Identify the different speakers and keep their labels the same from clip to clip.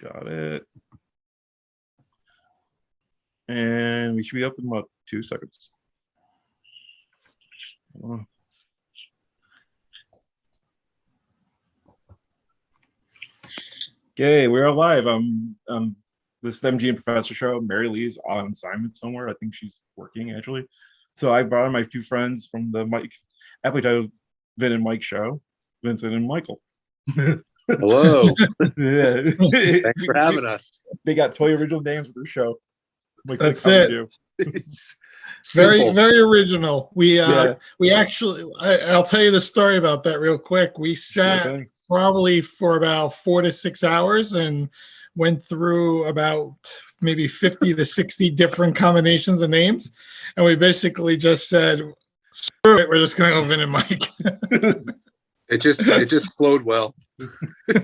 Speaker 1: Got it. And we should be up in about 2 seconds. Okay, we're live. This is the MG and Professor show. Mary Lee's on assignment somewhere. I think she's working actually. So I brought in my 2 friends from the Mike, aptly titled Vin and Mike show, Vincent and Michael.
Speaker 2: Hello.
Speaker 1: Yeah.
Speaker 2: Thanks for having us.
Speaker 1: They got totally original names for their show. Like
Speaker 3: That's
Speaker 1: how we
Speaker 3: it.
Speaker 1: do.
Speaker 2: It's
Speaker 3: Very,
Speaker 2: simple.
Speaker 3: very original. We
Speaker 1: Yeah.
Speaker 3: we actually, I'll tell you the story about that real quick. We sat
Speaker 1: Okay.
Speaker 3: probably for about 4 to 6 hours and went through about maybe 50 to 60 different combinations of names, and we basically just said, "Screw it, we're just going to go Vin and Mike."
Speaker 2: It just flowed well.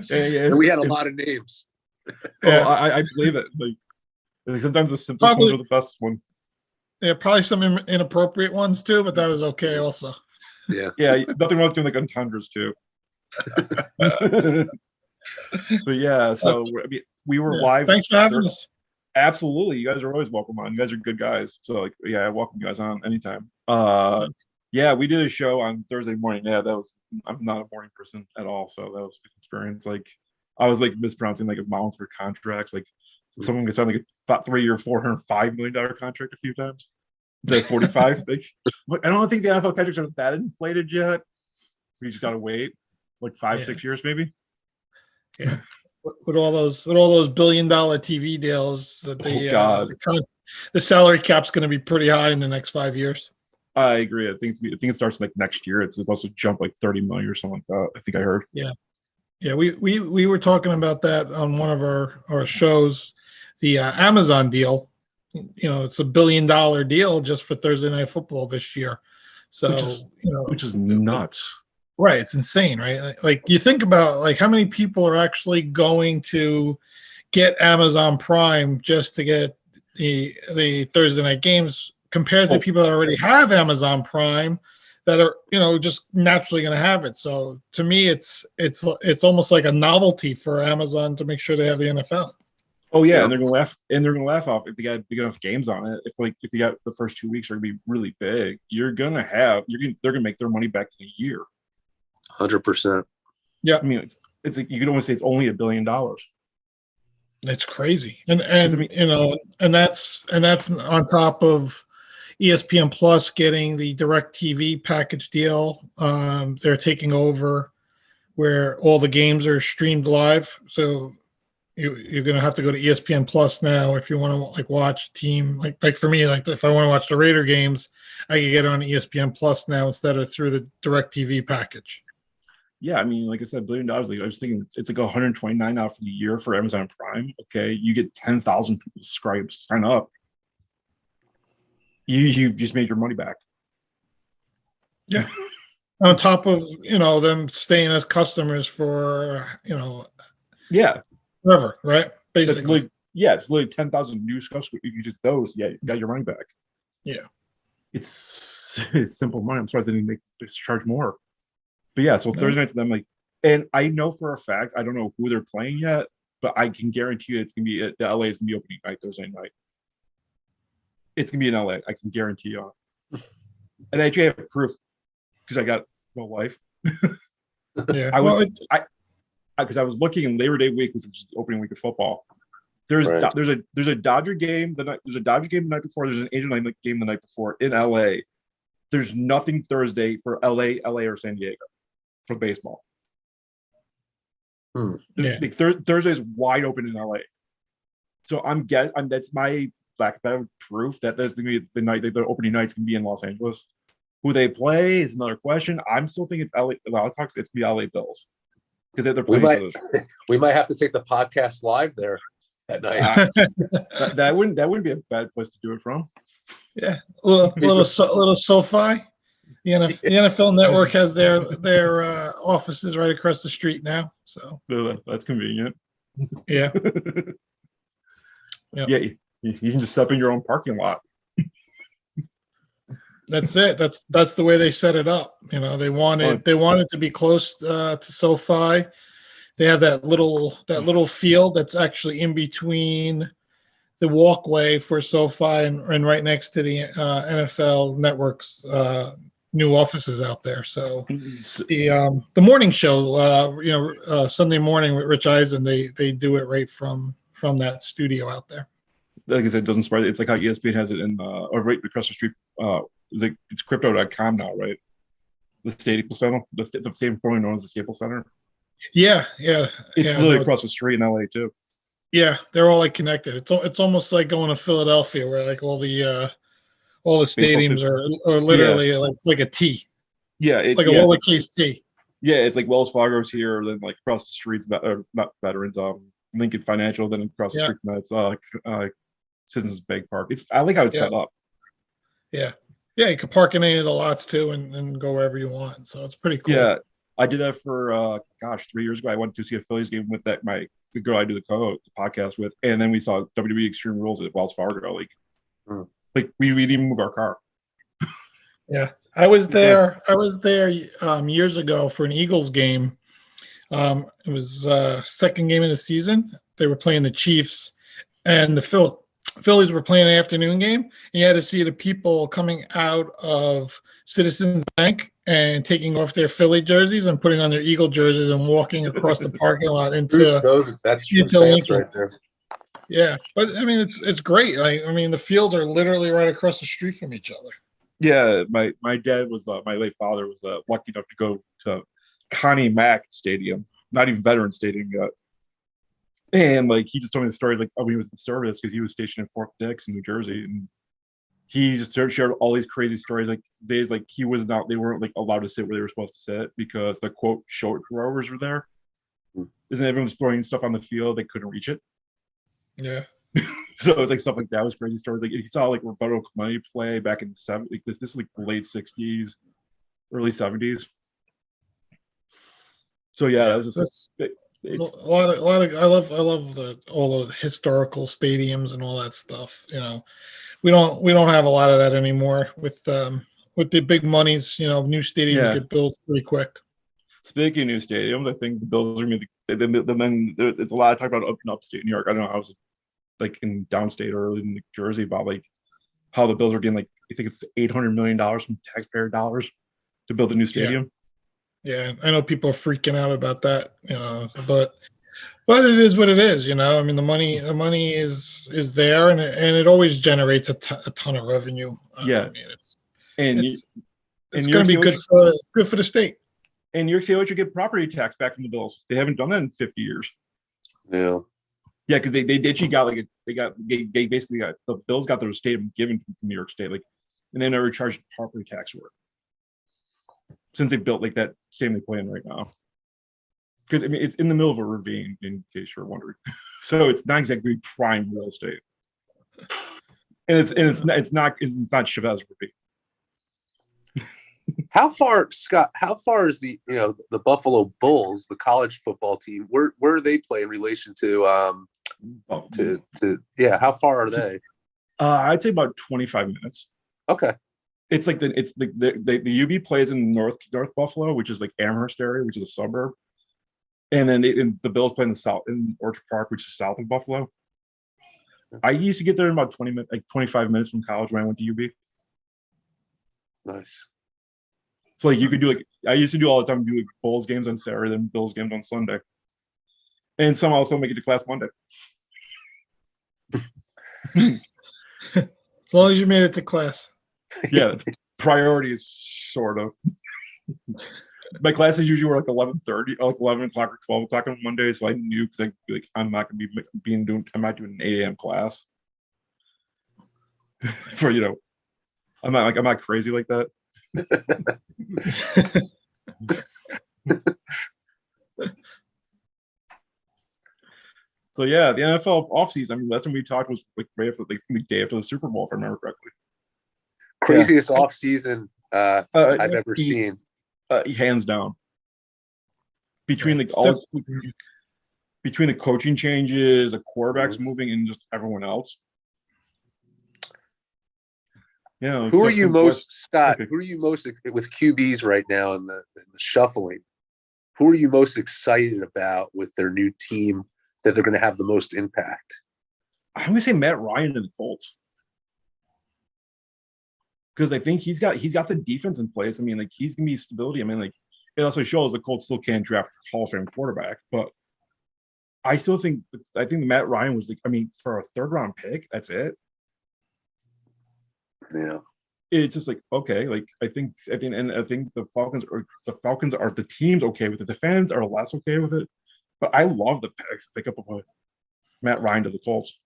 Speaker 1: Yeah,
Speaker 2: And we had a lot of names.
Speaker 3: Yeah.
Speaker 1: Oh, I believe it. Like sometimes the simplest
Speaker 3: Probably-
Speaker 1: ones are the best one.
Speaker 3: Yeah, probably some inappropriate ones too, but that was okay also.
Speaker 2: Yeah.
Speaker 1: Yeah, nothing wrong with doing like entendres too. But yeah, so we were
Speaker 3: Yeah.
Speaker 1: live.
Speaker 3: Thanks for having us.
Speaker 1: Absolutely, you guys are always welcome on. You guys are good guys. So like, yeah, I welcome you guys on anytime. Yeah, we did a show on Thursday morning. Yeah, I'm not a morning person at all, so that was a good experience. Like I was like mispronouncing like amounts for contracts. Like someone could sign like a 3-year, $405 million contract a few times. Instead of 45. Like, I don't think the NFL contracts are that inflated yet. We just gotta wait like 5-6 years maybe.
Speaker 3: Yeah, with all those $1 billion TV deals that
Speaker 1: God.
Speaker 3: the salary cap's going to be pretty high in the next 5 years.
Speaker 1: I agree. I think it starts like next year. It's supposed to jump like 30 million or something like that. I think I heard.
Speaker 3: Yeah, we were talking about that on one of our shows, the Amazon deal. You know, it's $1 billion deal just for Thursday Night Football this year. So
Speaker 1: Which is nuts.
Speaker 3: right, it's insane, right? Like you think about like how many people are actually going to get Amazon Prime just to get the Thursday night games compared to people that already have Amazon Prime that are just naturally going to have it. So to me, it's almost like a novelty for Amazon to make sure they have the NFL.
Speaker 1: Oh yeah,
Speaker 2: Yeah.
Speaker 1: and they're gonna laugh off if they got big enough games on it. If you got the first 2 weeks are gonna be really big, they're gonna make their money back in a year.
Speaker 2: 100%.
Speaker 3: Yeah,
Speaker 1: I mean, it's like you could almost say it's only $1 billion.
Speaker 3: it's crazy, and
Speaker 1: I mean-
Speaker 3: and that's on top of ESPN Plus getting the DirecTV package deal. They're taking over where all the games are streamed live. So you're going to have to go to ESPN Plus now if you want to like watch a team like for me, like if I want to watch the Raider games, I can get on ESPN Plus now instead of through the DirecTV package.
Speaker 1: Yeah, I mean, like I said, $1 billion. Like I was thinking, it's like 129 now for the year for Amazon Prime. Okay, you get 10,000 people sign up. You've just made your money back.
Speaker 3: Yeah. On top of them staying as customers for
Speaker 1: Yeah,
Speaker 3: forever, right?
Speaker 1: that's
Speaker 3: Basically.
Speaker 1: it's literally 10,000 new customers. If you just those, yeah, you got your money back.
Speaker 3: Yeah.
Speaker 1: It's simple money. I'm surprised they didn't charge more. But yeah, so
Speaker 3: No.
Speaker 1: Thursday nights, I'm like, and I know for a fact, I don't know who they're playing yet, but I can guarantee you it's gonna be the LA is gonna be opening night Thursday night. It's gonna be in LA. I can guarantee you. And I actually have proof because I got no wife.
Speaker 3: Yeah.
Speaker 1: Because I was looking in Labor Day week, which was the opening week of football. There's
Speaker 2: Right.
Speaker 1: there's a Dodger game there's a Dodger game the night before. There's an Angel night game the night before in LA. There's nothing Thursday for LA or San Diego for baseball.
Speaker 3: Yeah.
Speaker 1: Like Thursday is wide open in LA. So that's my lack of better proof that there's gonna be the night that the opening night's gonna be in Los Angeles. Who they play is another question. I'm still thinking it's LA. Well, it's gonna be LA Bills because they're
Speaker 2: We
Speaker 1: playing.
Speaker 2: we might have to take the podcast live there at night.
Speaker 1: That wouldn't be a bad place to do it from.
Speaker 3: Yeah, little SoFi. The NFL Network has their offices right across the street now. So
Speaker 1: That's convenient.
Speaker 3: yeah, Yeah.
Speaker 1: Yeah, you can just set up in your own parking lot.
Speaker 3: that's it. That's the way they set it up. They wanted to be close to SoFi they have that little field that's actually in between the walkway for SoFi and right next to the NFL Network's new offices out there. So the morning show, Sunday morning with Rich Eisen, they do it right from that studio out there.
Speaker 1: Like I said, it doesn't spread. It's like how ESPN has it in or right across the street. It's crypto.com now, right? The Staples Center, the same formerly known as the Staples Center.
Speaker 3: Yeah.
Speaker 1: It's literally across the street in LA too.
Speaker 3: Yeah, they're all like connected. It's almost like going to Philadelphia, where like all the stadiums are literally like a T.
Speaker 1: Yeah, it's
Speaker 3: like a lowercase T.
Speaker 1: Yeah, it's like Wells Fargo's here, then like across the streets, not Veterans, Lincoln Financial, then across the street from that, it's Citizens Bank Park. I like how it's set up.
Speaker 3: Yeah, you can park in any of the lots too, and go wherever you want. So it's pretty cool.
Speaker 1: Yeah, I did that for 3 years ago. I went to see a Phillies game with the girl I do the podcast with, and then we saw WWE Extreme Rules at Wells Fargo. Like we didn't even move our car.
Speaker 3: Yeah, I was there. Years ago for an Eagles game. It was second game of the season. They were playing the Chiefs, and the Phillies were playing an afternoon game. And you had to see the people coming out of Citizens Bank and taking off their Philly jerseys and putting on their Eagle jerseys and walking across the parking lot into Lincoln.
Speaker 2: Right there.
Speaker 3: Yeah, but I mean it's great. The fields are literally right across the street from each other.
Speaker 1: Yeah, my dad was my late father was lucky enough to go to Connie Mack Stadium, not even Veteran Stadium yet. And like he just told me the story like when he was in service because he was stationed in Fort Dix in New Jersey, and he just shared all these crazy stories like days like they weren't like allowed to sit where they were supposed to sit because the quote short throwers were there. Isn't everyone throwing stuff on the field they couldn't reach it?
Speaker 3: Yeah.
Speaker 1: So it was like stuff like that was crazy stories. Like he saw like Roberto Clemente play back in the 70s. Like this is like late 60s, early 70s. So yeah, that was just
Speaker 3: a lot of I love all the historical stadiums and all that stuff. We don't have a lot of that anymore with the big monies. New stadiums get built pretty quick.
Speaker 1: Speaking of new stadiums, I think the Bills are going to there's a lot of talk about up in upstate New York. I don't know how it's like in downstate or in New Jersey about like how the Bills are getting like I think it's $800 million from taxpayer dollars to build a new stadium.
Speaker 3: Yeah, I know people are freaking out about that, but it is what it is, the money is there, and it always generates a ton of revenue. It's going to be good for the state.
Speaker 1: And New York State should get property tax back from the Bills. They haven't done that in 50 years.
Speaker 2: Yeah.
Speaker 1: Yeah, because they actually got they basically got the Bills got their stadium given from New York State, and they never charged property tax for it since they built like that stadium they play in right now. Because it's in the middle of a ravine, in case you're wondering, so it's not exactly prime real estate, and it's not Chavez ravine.
Speaker 2: How far, Scott? How far is the Buffalo Bulls, the college football team? Where do they play in relation to how far are they?
Speaker 1: I'd say about 25 minutes.
Speaker 2: Okay.
Speaker 1: It's like the UB plays in North Buffalo, which is like Amherst area, which is a suburb, and then the Bills play in the south in Orchard Park, which is south of Buffalo. I used to get there in about 25 minutes from college when I went to UB.
Speaker 2: Nice.
Speaker 1: So like you could do I used to do all the time, do like Bulls games on Saturday, then Bills games on Sunday, and some also make it to class Monday.
Speaker 3: As long as you made it to class.
Speaker 1: Yeah, priorities sort of. My classes usually were like 11:30, like 11 o'clock or 12 o'clock on Monday, so I knew because I'm not going to be I'm not doing an 8 a.m. class. For I'm not crazy like that. So yeah, the NFL offseason. That's when we talked was like right after the day after the Super Bowl, if I remember correctly.
Speaker 2: Craziest offseason I've ever seen.
Speaker 1: Hands down. Between the coaching changes, the quarterbacks moving, and just everyone else.
Speaker 2: Who are you most, Scott? Okay. Who are you most with QBs right now in the shuffling? who are you most excited about with their new team that they're going to have the most impact?
Speaker 1: I'm gonna say Matt Ryan and the Colts. Because I think he's got the defense in place. I mean, like he's gonna be stability. I mean, like it also shows the Colts still can't draft a Hall of Fame quarterback, but I still think Matt Ryan was like, I mean, for a 3rd round pick, that's it.
Speaker 2: Yeah.
Speaker 1: It's just like, okay, like I think the Falcons are the team's okay with it. The fans are less okay with it. But I love the pickup of Matt Ryan to the Colts.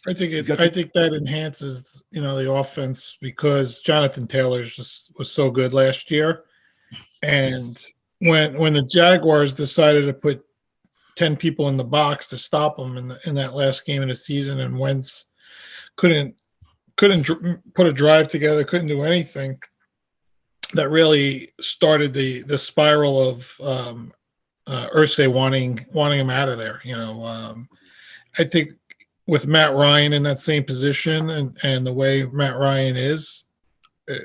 Speaker 3: I think that enhances, the offense because Jonathan Taylor was so good last year. And when the Jaguars decided to put 10 people in the box to stop him in that last game of the season, and Wentz couldn't put a drive together, couldn't do anything, that really started the spiral of Irsay wanting him out of there. I think with Matt Ryan in that same position and the way Matt Ryan is,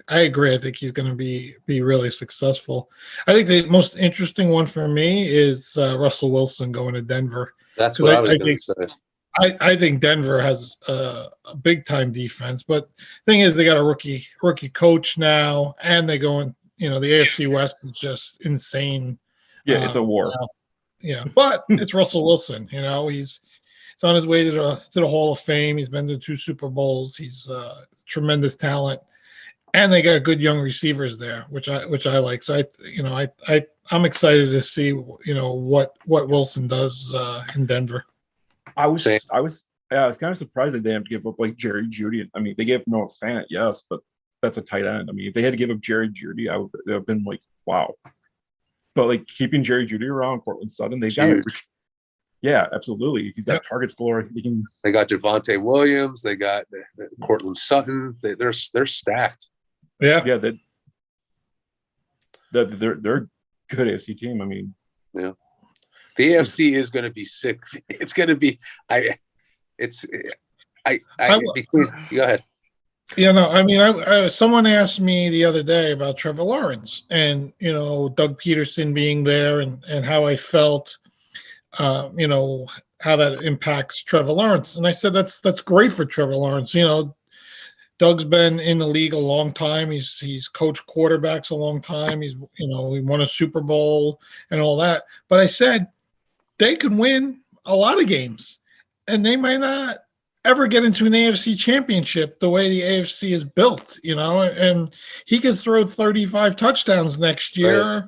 Speaker 3: I agree. I think he's going to be really successful. I think the most interesting one for me is Russell Wilson going to Denver.
Speaker 2: That's what I was going to say.
Speaker 3: I think Denver has a big time defense, but thing is they got a rookie coach now, and they going. The AFC West is just insane.
Speaker 1: Yeah, it's a war.
Speaker 3: Yeah, but it's Russell Wilson. He's on his way to the Hall of Fame. He's been to 2 Super Bowls. He's tremendous talent. And they got good young receivers there, which I like. So I'm excited to see what Wilson does in Denver.
Speaker 1: I was kind of surprised that they didn't give up like Jerry Jeudy. I mean, they gave Noah Fant, yes, but that's a tight end. I mean, if they had to give up Jerry Jeudy, I would have been like, wow. But like keeping Jerry Jeudy around, Cortland Sutton, they've got yeah, absolutely. He's got targets galore.
Speaker 2: They got Javonte Williams. They got Cortland Sutton. They're stacked.
Speaker 3: Yeah,
Speaker 2: yeah.
Speaker 1: They're good AFC team. I mean,
Speaker 2: yeah, the AFC is going to be sick. It's going to be. Go ahead.
Speaker 3: Yeah, no, I mean, someone asked me the other day about Trevor Lawrence and Doug Peterson being there and how I felt, how that impacts Trevor Lawrence, and I said that's great for Trevor Lawrence. Doug's been in the league a long time. He's coached quarterbacks a long time. He won a Super Bowl and all that. But I said they could win a lot of games, and they might not ever get into an AFC championship the way the AFC is built, and he could throw 35 touchdowns next year. Right.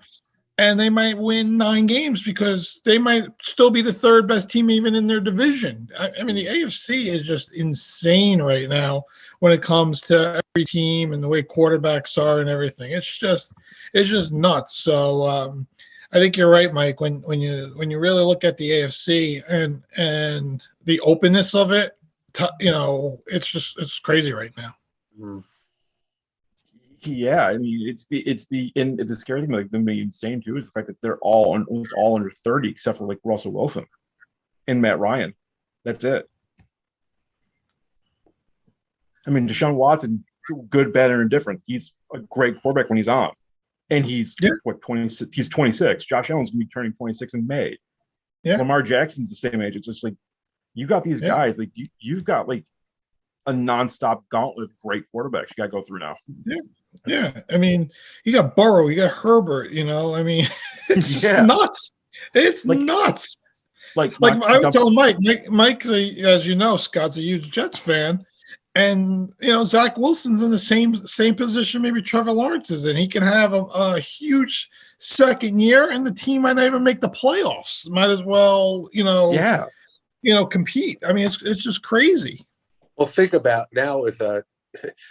Speaker 3: And they might win 9 games because they might still be the 3rd best team even in their division. I mean, the AFC is just insane right now when it comes to every team and the way quarterbacks are and everything. It's just nuts. So I think you're right, Mike. When you really look at the AFC and the openness of it, it's crazy right now.
Speaker 2: Mm.
Speaker 1: Yeah, I mean, the scary thing, like, the insane too, is the fact that they're almost all under 30, except for like Russell Wilson and Matt Ryan. That's it. I mean, Deshaun Watson, good, bad, or indifferent. He's a great quarterback when he's on, and he's 26. He's 26. Josh Allen's gonna be turning 26 in May. Yeah, Lamar Jackson's the same age. It's just like you got these guys. Like you've got like a nonstop gauntlet of great quarterbacks you got to go through now.
Speaker 3: Yeah. I mean, you got Burrow, you got Herbert. I mean, it's just nuts. It's nuts. Like I was telling Mike, as you know, Scott's a huge Jets fan, and Zach Wilson's in the same position maybe Trevor Lawrence is in. He can have a huge second year, and the team might not even make the playoffs. Might as well, compete. I mean, it's just crazy.
Speaker 2: Well, think about now with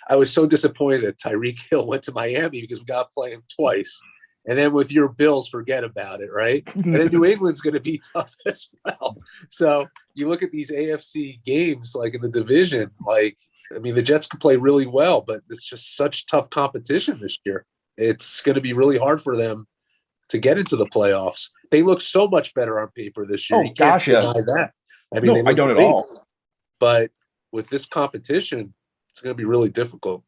Speaker 2: I was so disappointed that Tyreek Hill went to Miami because we got to play him twice. And then with your Bills, forget about it, right? And then New England's going to be tough as well. So you look at these AFC games, like in the division, the Jets can play really well, but it's just such tough competition this year. It's going to be really hard for them to get into the playoffs. They look so much better on paper this year.
Speaker 1: Oh, gosh, yeah.
Speaker 2: That. I mean,
Speaker 1: I don't at all.
Speaker 2: But with this competition, it's going to be really difficult.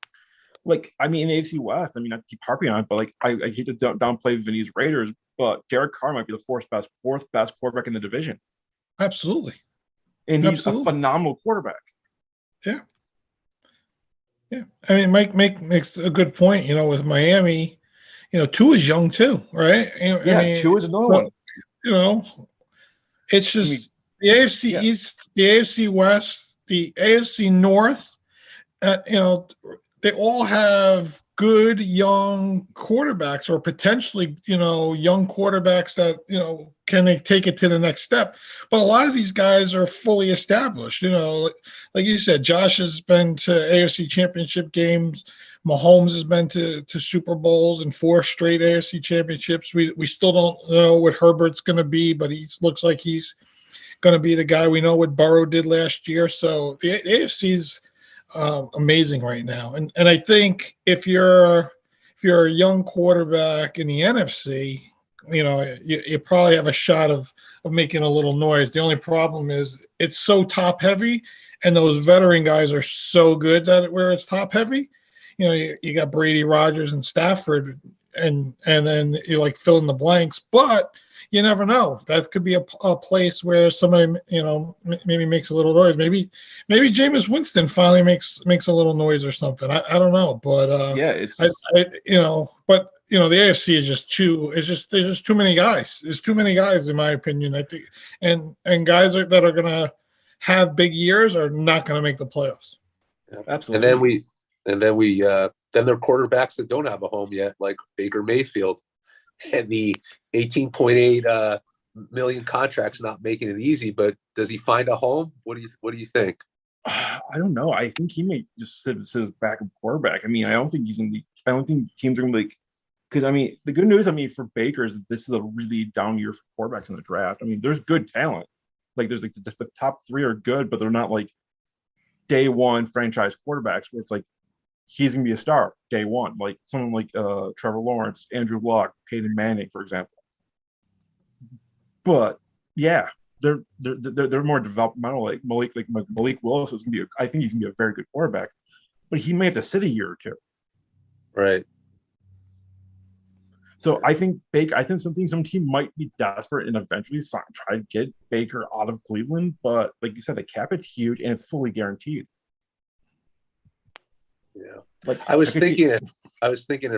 Speaker 1: like I mean, in the AFC West. I mean, I keep harping on it, but like I hate to downplay Vinny's Raiders, but Derek Carr might be the fourth best quarterback in the division,
Speaker 3: Absolutely.
Speaker 1: and he's a
Speaker 3: Absolutely.
Speaker 1: phenomenal quarterback.
Speaker 3: Yeah. Yeah. I mean, Mike makes a good point, with Miami, Tua is young too, right? I
Speaker 1: Yeah,
Speaker 3: mean,
Speaker 1: two is another
Speaker 3: so,
Speaker 1: one.
Speaker 3: you know, it's
Speaker 1: I mean,
Speaker 3: just the AFC
Speaker 1: yeah,
Speaker 3: East, the AFC West, the AFC North, they all have good young quarterbacks or potentially, young quarterbacks that, can they take it to the next step? But a lot of these guys are fully established, like you said, Josh has been to AFC championship games. Mahomes has been to Super Bowls and 4 straight AFC championships. We still don't know what Herbert's going to be, but he looks like he's going to be the guy. We know what Burrow did last year. So the AFC's amazing right now. And I think if you're a young quarterback in the NFC, you probably have a shot of making a little noise. The only problem is it's so top heavy, and those veteran guys are so good that where it's top heavy. You got Brady, Rogers, and Stafford, and then you like fill in the blanks, but you never know. That could be a place where somebody, maybe makes a little noise. Maybe Jameis Winston finally makes a little noise or something. I don't know, but
Speaker 1: yeah,
Speaker 3: the AFC is there's just too many guys. There's too many guys in my opinion. I think, and guys that are gonna have big years are not gonna make the playoffs.
Speaker 2: Yeah.
Speaker 1: absolutely.
Speaker 2: And then there are quarterbacks that don't have a home yet, like Baker Mayfield, and the 18.8 million contract's not making it easy. But does he find a home? What do you think?
Speaker 1: I don't know. I think he may just sit as backup quarterback. I mean, I don't think teams are gonna be like, because I mean, the good news, for Baker is that this is a really down year for quarterbacks in the draft. I mean, there's good talent. Like there's like the top 3 are good, but they're not like day one franchise quarterbacks where it's like he's gonna be a star day one, like someone like Trevor Lawrence, Andrew Luck, Peyton Manning, for example. But yeah, they're more developmental. Like Malik Willis is gonna be. I think he's gonna be a very good quarterback, but he may have to sit a year or two.
Speaker 2: Right.
Speaker 1: So I think some team might be desperate and eventually try to get Baker out of Cleveland. But like you said, the cap is huge and it's fully guaranteed.
Speaker 2: Yeah.
Speaker 1: Like
Speaker 2: I was thinking at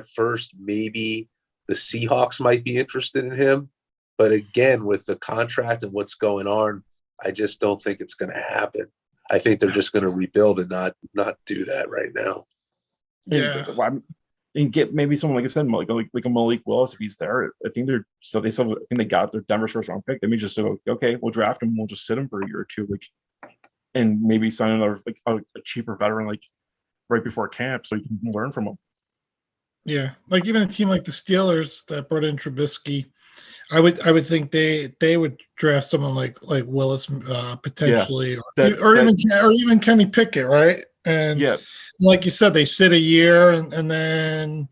Speaker 2: first maybe the Seahawks might be interested in him, but again, with the contract and what's going on, I just don't think it's going to happen. I think they're just going to rebuild and not do that right now.
Speaker 3: Yeah.
Speaker 1: And get maybe someone, like I said, like a Malik Willis if he's there. I think they got their Denver's first round pick. They may just say, okay, we'll draft him. We'll just sit him for a year or two, and maybe sign another a cheaper veteran right before camp so you can learn from him.
Speaker 3: Yeah, like even a team like the Steelers that brought in Trubisky, I would think they would draft someone like Willis potentially, or even Kenny Pickett, right? And
Speaker 1: yeah,
Speaker 3: like you said, they sit a year and then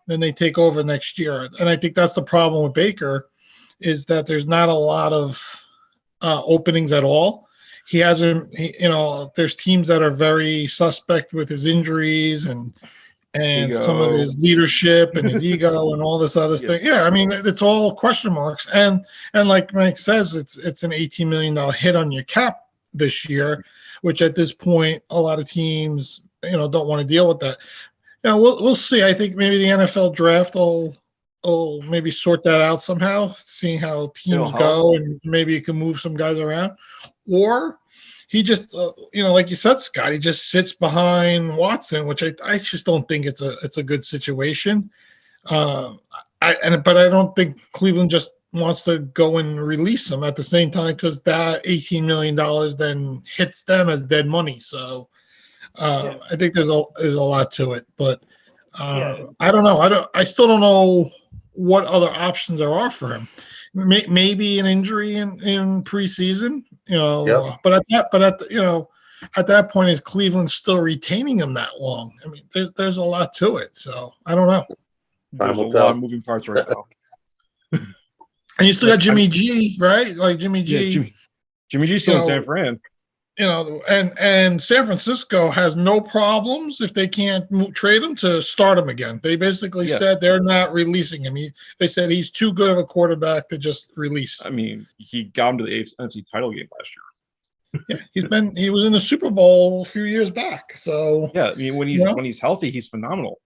Speaker 3: they take over next year. And I think that's the problem with Baker, is that there's not a lot of openings at all. He hasn't, there's teams that are very suspect with his injuries and some of his leadership and his ego and all this other thing. Yeah, I mean, it's all question marks. And like Mike says, it's an $18 million hit on your cap this year, which at this point, a lot of teams, don't want to deal with that. We'll see. I think maybe the NFL draft will maybe sort that out somehow, seeing how teams go, and maybe you can move some guys around. Or he just, like you said, Scott, he just sits behind Watson, which I just don't think it's a good situation. But I don't think Cleveland just wants to go and release him at the same time, because that $18 million then hits them as dead money. So I think there's a lot to it, but I don't know. I still don't know what other options there are for him. Maybe an injury in preseason, But at that point, is Cleveland still retaining him that long? I mean, there's a lot to it. So I don't know.
Speaker 1: There's a lot of moving parts right now.
Speaker 3: And you still got Jimmy G, right? Like Jimmy G.
Speaker 1: Yeah, Jimmy G's still in San Fran.
Speaker 3: and San Francisco has no problems if they can't trade him to start him again. They basically
Speaker 1: Yeah.
Speaker 3: said they're not releasing him. They said he's too good of a quarterback to just release.
Speaker 1: I mean, he got him to the NFC title game last year.
Speaker 3: Yeah, he was in the Super Bowl a few years back. So
Speaker 1: yeah, I mean, when he's healthy, he's phenomenal.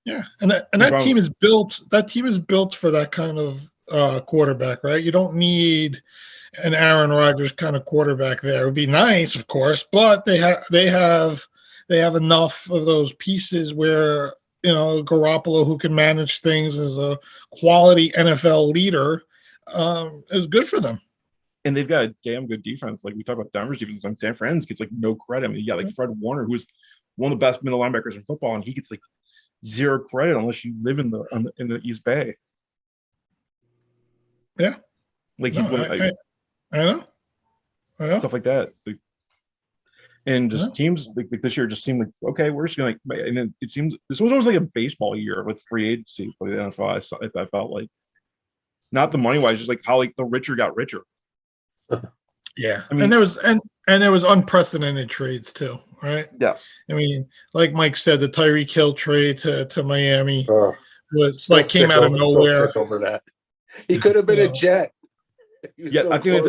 Speaker 3: Yeah, and that team is built. That team is built for that kind of quarterback, right? You don't need an Aaron Rodgers kind of quarterback there. It would be nice, of course, but they have enough of those pieces where Garoppolo, who can manage things as a quality NFL leader, is good for them.
Speaker 1: And they've got a damn good defense. Like we talk about Denver's defense, and San Fran gets like no credit. I mean, like Fred Warner, who's one of the best middle linebackers in football, and he gets like zero credit unless you live in the East Bay.
Speaker 3: Yeah,
Speaker 1: like he's
Speaker 3: I know.
Speaker 1: Stuff like that. And just teams like this year just seemed like, okay, we're just gonna and then it seems this was always like a baseball year with free agency for the NFL. I felt like not the money wise, just like how like the richer got richer.
Speaker 3: Yeah, I mean, and there was unprecedented trades too, right?
Speaker 1: Yes.
Speaker 3: I mean, like Mike said, the Tyreek Hill trade to Miami was like came out of nowhere.
Speaker 2: Sick over that. He could have been a Jet.
Speaker 1: Yeah, so I think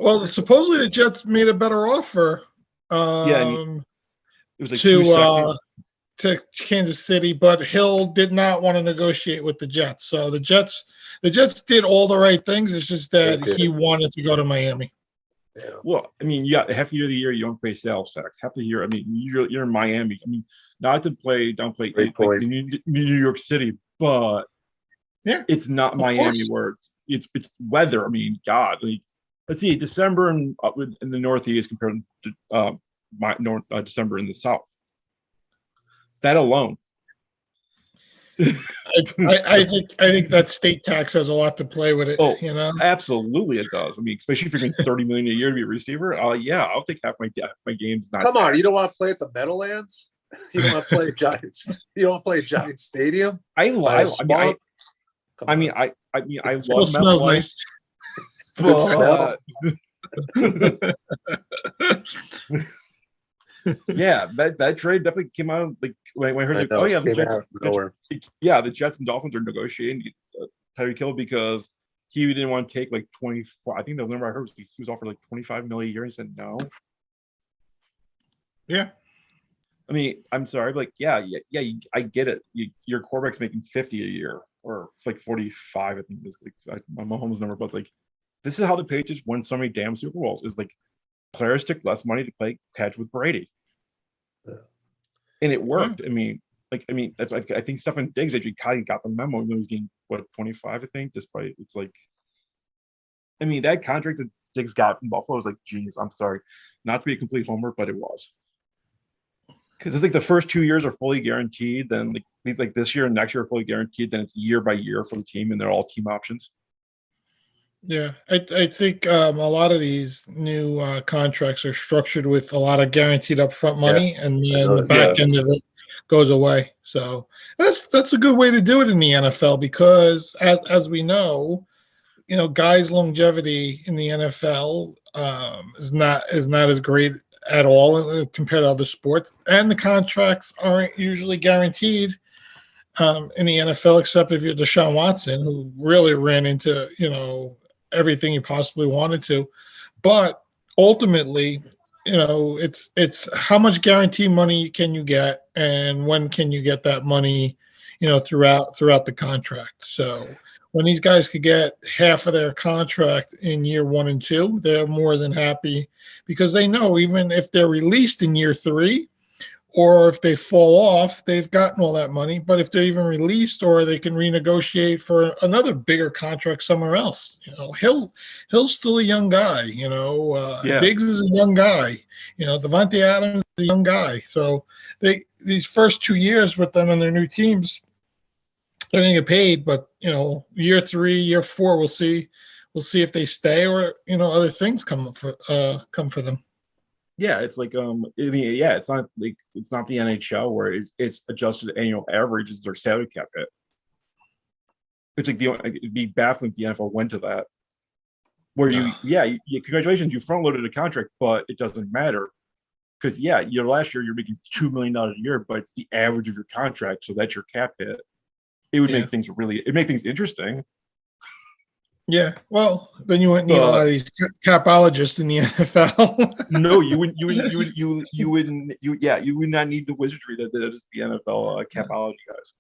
Speaker 3: well, supposedly the Jets made a better offer.
Speaker 1: It was like
Speaker 3: to Kansas City, but Hill did not want to negotiate with the Jets. So the Jets did all the right things. It's just that he wanted to go to Miami.
Speaker 1: Yeah. Well, I mean, half the year of the year you don't pay sales tax. Half the year, I mean, you're in Miami. I mean, not to downplay like New York City, but
Speaker 3: yeah,
Speaker 1: it's not Miami where it's weather. I mean, God, like let's see, December in the Northeast compared to December in the South. That alone.
Speaker 3: I think that state tax has a lot to play with it.
Speaker 1: Oh, absolutely it does. I mean, especially if you're getting $30 million a year to be a receiver. Yeah, I'll take half my games.
Speaker 2: Come on, you don't want to play at the Meadowlands? You don't want to play at Giants? You don't want to play at Giants Stadium?
Speaker 1: I love
Speaker 3: smells nice.
Speaker 1: Yeah, that trade definitely came out like when I heard the Jets and Dolphins are negotiating Tyreek Hill because he didn't want to take like 24. I think the number I heard was he was offered like $25 million a year. He said no.
Speaker 3: Yeah.
Speaker 1: I mean, I'm sorry, but I get it. Your quarterback's making 50 a year, or it's like 45. I think is like my Mahomes number, but it's like this is how the Patriots won so many damn Super Bowls. Is like players took less money to play catch with Brady, and it worked. I that's I think Stefon Diggs actually kind of got the memo when he was getting 25. I think, despite it's like, I mean, that contract that Diggs got from Buffalo was like genius. I'm sorry, not to be a complete homer, but it was. Because it's like the first 2 years are fully guaranteed, then like this year and next year are fully guaranteed. Then it's year by year for the team, and they're all team options.
Speaker 3: Yeah, I think a lot of these new contracts are structured with a lot of guaranteed upfront money, and then the back end of it goes away. So that's a good way to do it in the NFL because, as we know, guys' longevity in the NFL is not as great at all compared to other sports, and the contracts aren't usually guaranteed in the NFL, except if you're Deshaun Watson, who really ran into everything he possibly wanted to. But ultimately, it's how much guarantee money can you get, and when can you get that money, throughout the contract. So when these guys could get half of their contract in year 1 and 2, they're more than happy because they know even if they're released in year 3 or if they fall off, they've gotten all that money. But if they're even released or they can renegotiate for another bigger contract somewhere else, Hill's still a young guy, Diggs is a young guy, Devontae Adams is a young guy. So these first 2 years with them and their new teams, they're going to get paid, but year 3, year 4, we'll see if they stay or other things come for them.
Speaker 1: Yeah, it's like it's not like it's not the NHL where it's adjusted annual average is their salary cap hit. It's like it'd be baffling if the NFL went to that. where
Speaker 3: No.
Speaker 1: congratulations, you front loaded a contract, but it doesn't matter because your last year you're making $2 million a year, but it's the average of your contract, so that's your cap hit. It would
Speaker 3: Yeah.
Speaker 1: make things interesting.
Speaker 3: Yeah, well, then you wouldn't need a lot of these capologists in the NFL.
Speaker 1: No, you wouldn't. You would not need the wizardry that is the NFL capology guys.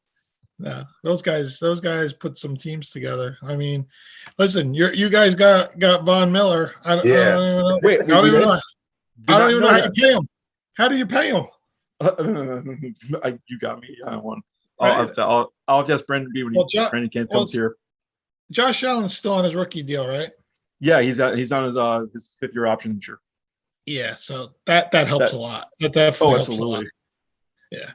Speaker 3: No, those guys put some teams together. I mean, listen, you guys got Von Miller. I don't even know.
Speaker 1: Wait,
Speaker 3: I don't even know. I don't even know how
Speaker 1: that.
Speaker 3: you pay him. How do you pay him?
Speaker 1: You got me on one.
Speaker 3: Right.
Speaker 1: I'll have to ask Brendan B when Brendan Kent comes here.
Speaker 3: Josh Allen's still on his rookie deal, right?
Speaker 1: Yeah, he's on his 5th-year option this year.
Speaker 3: Yeah, so that helps a lot. That definitely helps a lot. Yeah.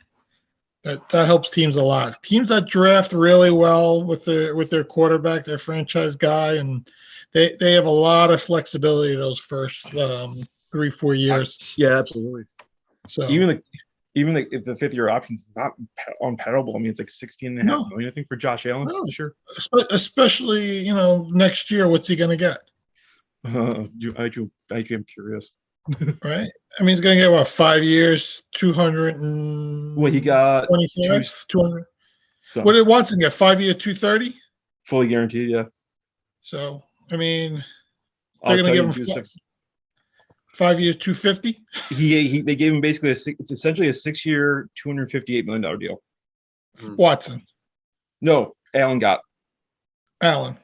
Speaker 3: That helps teams a lot. Teams that draft really well with their quarterback, their franchise guy, and they have a lot of flexibility those first 3-4 years.
Speaker 1: Yeah, absolutely.
Speaker 3: So
Speaker 1: even if the 5th-year option is not unpalatable, I mean it's like $16.5 million, I think, for Josh Allen this year.
Speaker 3: Especially next year, what's he gonna get?
Speaker 1: I am curious.
Speaker 3: Right? I mean, he's gonna get what, 5 years, 200 and
Speaker 1: Well, he got
Speaker 3: 200.
Speaker 1: So
Speaker 3: What did Watson get? 5 year, 230.
Speaker 1: fully guaranteed, yeah.
Speaker 3: So I mean,
Speaker 1: I'll
Speaker 3: they're gonna
Speaker 1: tell
Speaker 3: give
Speaker 1: you
Speaker 3: him 5 years, 250.
Speaker 1: They gave him basically it's essentially a 6-year, $258 million deal.
Speaker 3: Watson,
Speaker 1: No, Allen.
Speaker 3: Allen.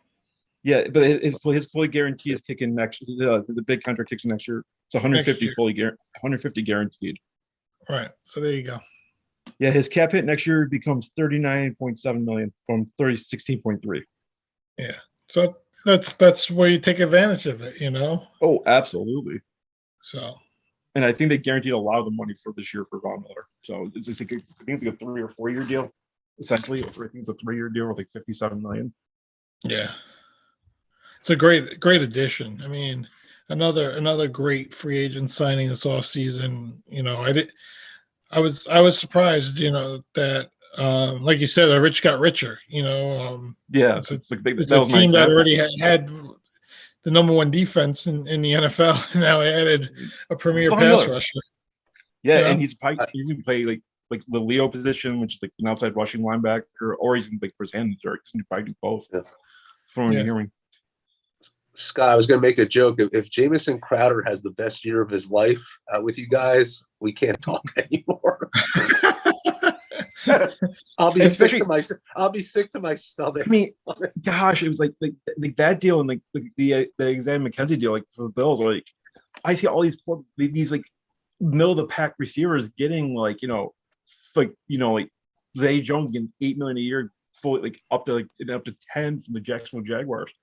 Speaker 1: Yeah, but his fully guarantee is kicking next. The big contract kicks in next year. It's 150 150 guaranteed.
Speaker 3: Right. So there you go.
Speaker 1: Yeah, his cap hit next year becomes 39.7 million from 16.3.
Speaker 3: Yeah. So that's where you take advantage of it,
Speaker 1: Oh, absolutely.
Speaker 3: So.
Speaker 1: And I think they guaranteed a lot of the money for this year for Von Miller. So I think it's like a 3 or 4 year deal, essentially. I think it's a 3-year deal with like 57 million.
Speaker 3: Yeah. It's a great addition. I mean, another great free agent signing this offseason. I was surprised, that like you said, the rich got richer.
Speaker 1: Yeah,
Speaker 3: it's
Speaker 1: a
Speaker 3: team that already had the number 1 defense in the NFL. Now added a premier pass rusher.
Speaker 1: Yeah, and he's gonna play like the Leo position, which is like an outside rushing linebacker, or he's gonna play for his hands, or he's gonna probably do both.
Speaker 2: Yeah.
Speaker 1: From what you're hearing.
Speaker 2: Scott, I was going to make a joke. If Jamison Crowder has the best year of his life with you guys, we can't talk anymore. I'll be sick to my stomach.
Speaker 1: I mean, gosh, it was like that deal and like the Isaiah McKenzie deal, like for the Bills. Like, I see all these like middle of the pack receivers getting like Zay Jones getting $8 million a year, fully like up to 10 from the Jacksonville Jaguars.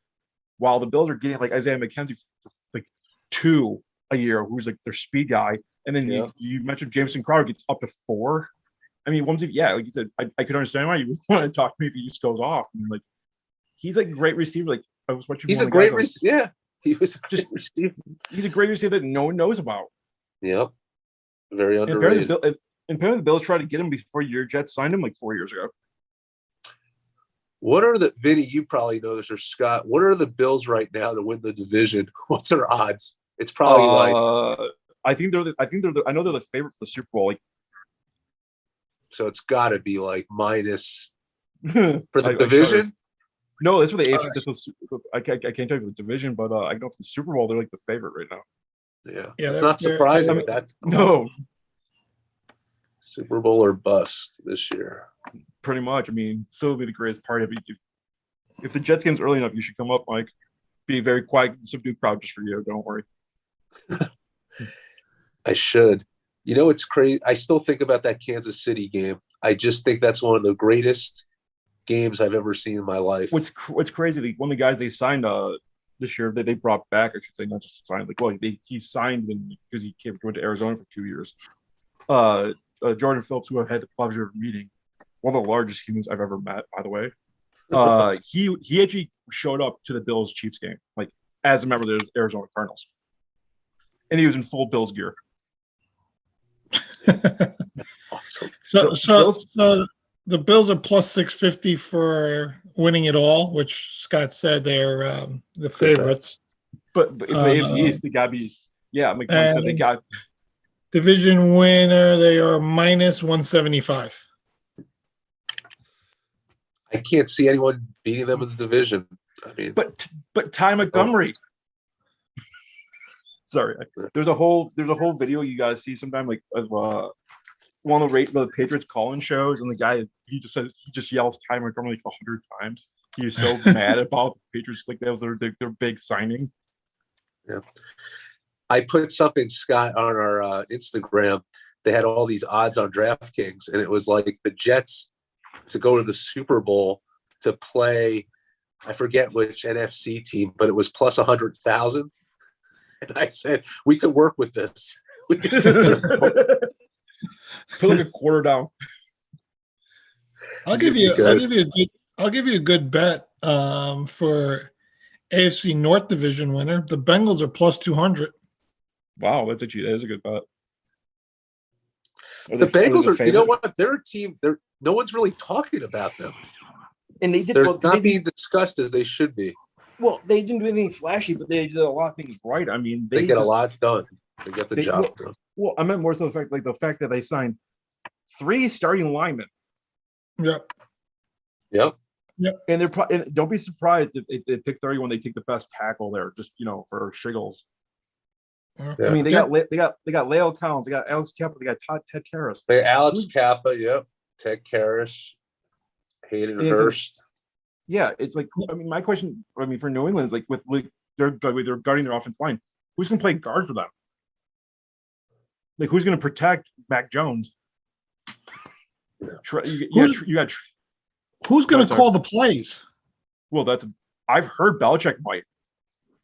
Speaker 1: While the Bills are getting like Isaiah McKenzie for like 2 a year, who's like their speed guy. And then you mentioned Jamison Crowder gets up to 4. I mean, like you said, I could understand why you want to talk to me if he just goes off. I mean, like, he's like a great receiver. Like, I was watching.
Speaker 2: He's a great receiver. Yeah, he was just receiver.
Speaker 1: He's a great receiver that no one knows about.
Speaker 2: Yep, very underrated.
Speaker 1: And apparently the Bills tried to get him before your Jets signed him like 4 years ago.
Speaker 2: What are Vinny, you probably know this, or Scott, what are the Bills right now to win the division? What's their odds? It's probably
Speaker 1: I know they're the favorite for the Super Bowl. Like,
Speaker 2: so it's got to be like minus for the division.
Speaker 1: No, that's what the AFC. I can't tell you the division, but I know for the Super Bowl they're like the favorite right now.
Speaker 2: Yeah, it's not surprising.
Speaker 1: I mean, no,
Speaker 2: Super Bowl or bust this year.
Speaker 1: Pretty much. I mean, still be the greatest part of it. If the Jets game's early enough, you should come up, Mike. Be a very quiet, subdued crowd just for you. Don't worry.
Speaker 2: I should. It's crazy. I still think about that Kansas City game. I just think that's one of the greatest games I've ever seen in my life.
Speaker 1: What's crazy? One of the guys they signed this year that they brought back, I should say, not just signed. Like, well, he signed because he went to Arizona for 2 years. Jordan Phillips, who I had the pleasure of meeting, one of the largest humans I've ever met, by the way. He actually showed up to the Bills Chiefs game, like as a member of the Arizona Cardinals, and he was in full Bills gear.
Speaker 2: Awesome.
Speaker 3: So the Bills are plus 650 for winning it all, which Scott said they're the favorites.
Speaker 1: But if the AFC East, they gotta be. Yeah, McMahon said they
Speaker 3: and
Speaker 1: got.
Speaker 3: division winner, they are minus 175.
Speaker 2: I can't see anyone beating them in the division. I mean,
Speaker 1: But Ty Montgomery. Sorry, there's a whole video you guys see sometime, like of one of the Patriots call-in shows, and the guy he just yells Ty Montgomery like 100 times. He's so mad about the Patriots, like that was their big signing.
Speaker 2: yeah. I put something, Scott, on our Instagram. They had all these odds on DraftKings, and it was like the Jets to go to the Super Bowl to play, I forget which NFC team, but it was plus 100,000. And I said, we could work with this. We could
Speaker 1: Put like a quarter down.
Speaker 3: I'll give you a good bet for AFC North division winner. The Bengals are plus 200.
Speaker 1: Wow, that is a good bet.
Speaker 2: The Bengals are, you know what? They're a team. No one's really talking about them.
Speaker 1: And they did.
Speaker 2: They're not being discussed as they should be.
Speaker 1: Well, they didn't do anything flashy, but they did a lot of things right. I mean,
Speaker 2: they get a lot done. They get the job done.
Speaker 1: Well, I meant more so the fact that they signed 3 starting linemen.
Speaker 3: Yep.
Speaker 1: And and don't be surprised if they pick 30 when they take the best tackle there, just for shiggles.
Speaker 2: Yeah.
Speaker 1: I mean, they got Leo Collins, they got Alex Kappa, they got Ted Karras.
Speaker 2: They Alex Kappa, yep. Ted Karras, Hayden Hurst.
Speaker 1: Yeah, it's like, I mean, my question, for New England is like they're guarding their offense line. Who's going to play guard for them? Like, who's going to protect Mac Jones? You got.
Speaker 3: Who's going to call the plays?
Speaker 1: Well, I've heard Belichick might.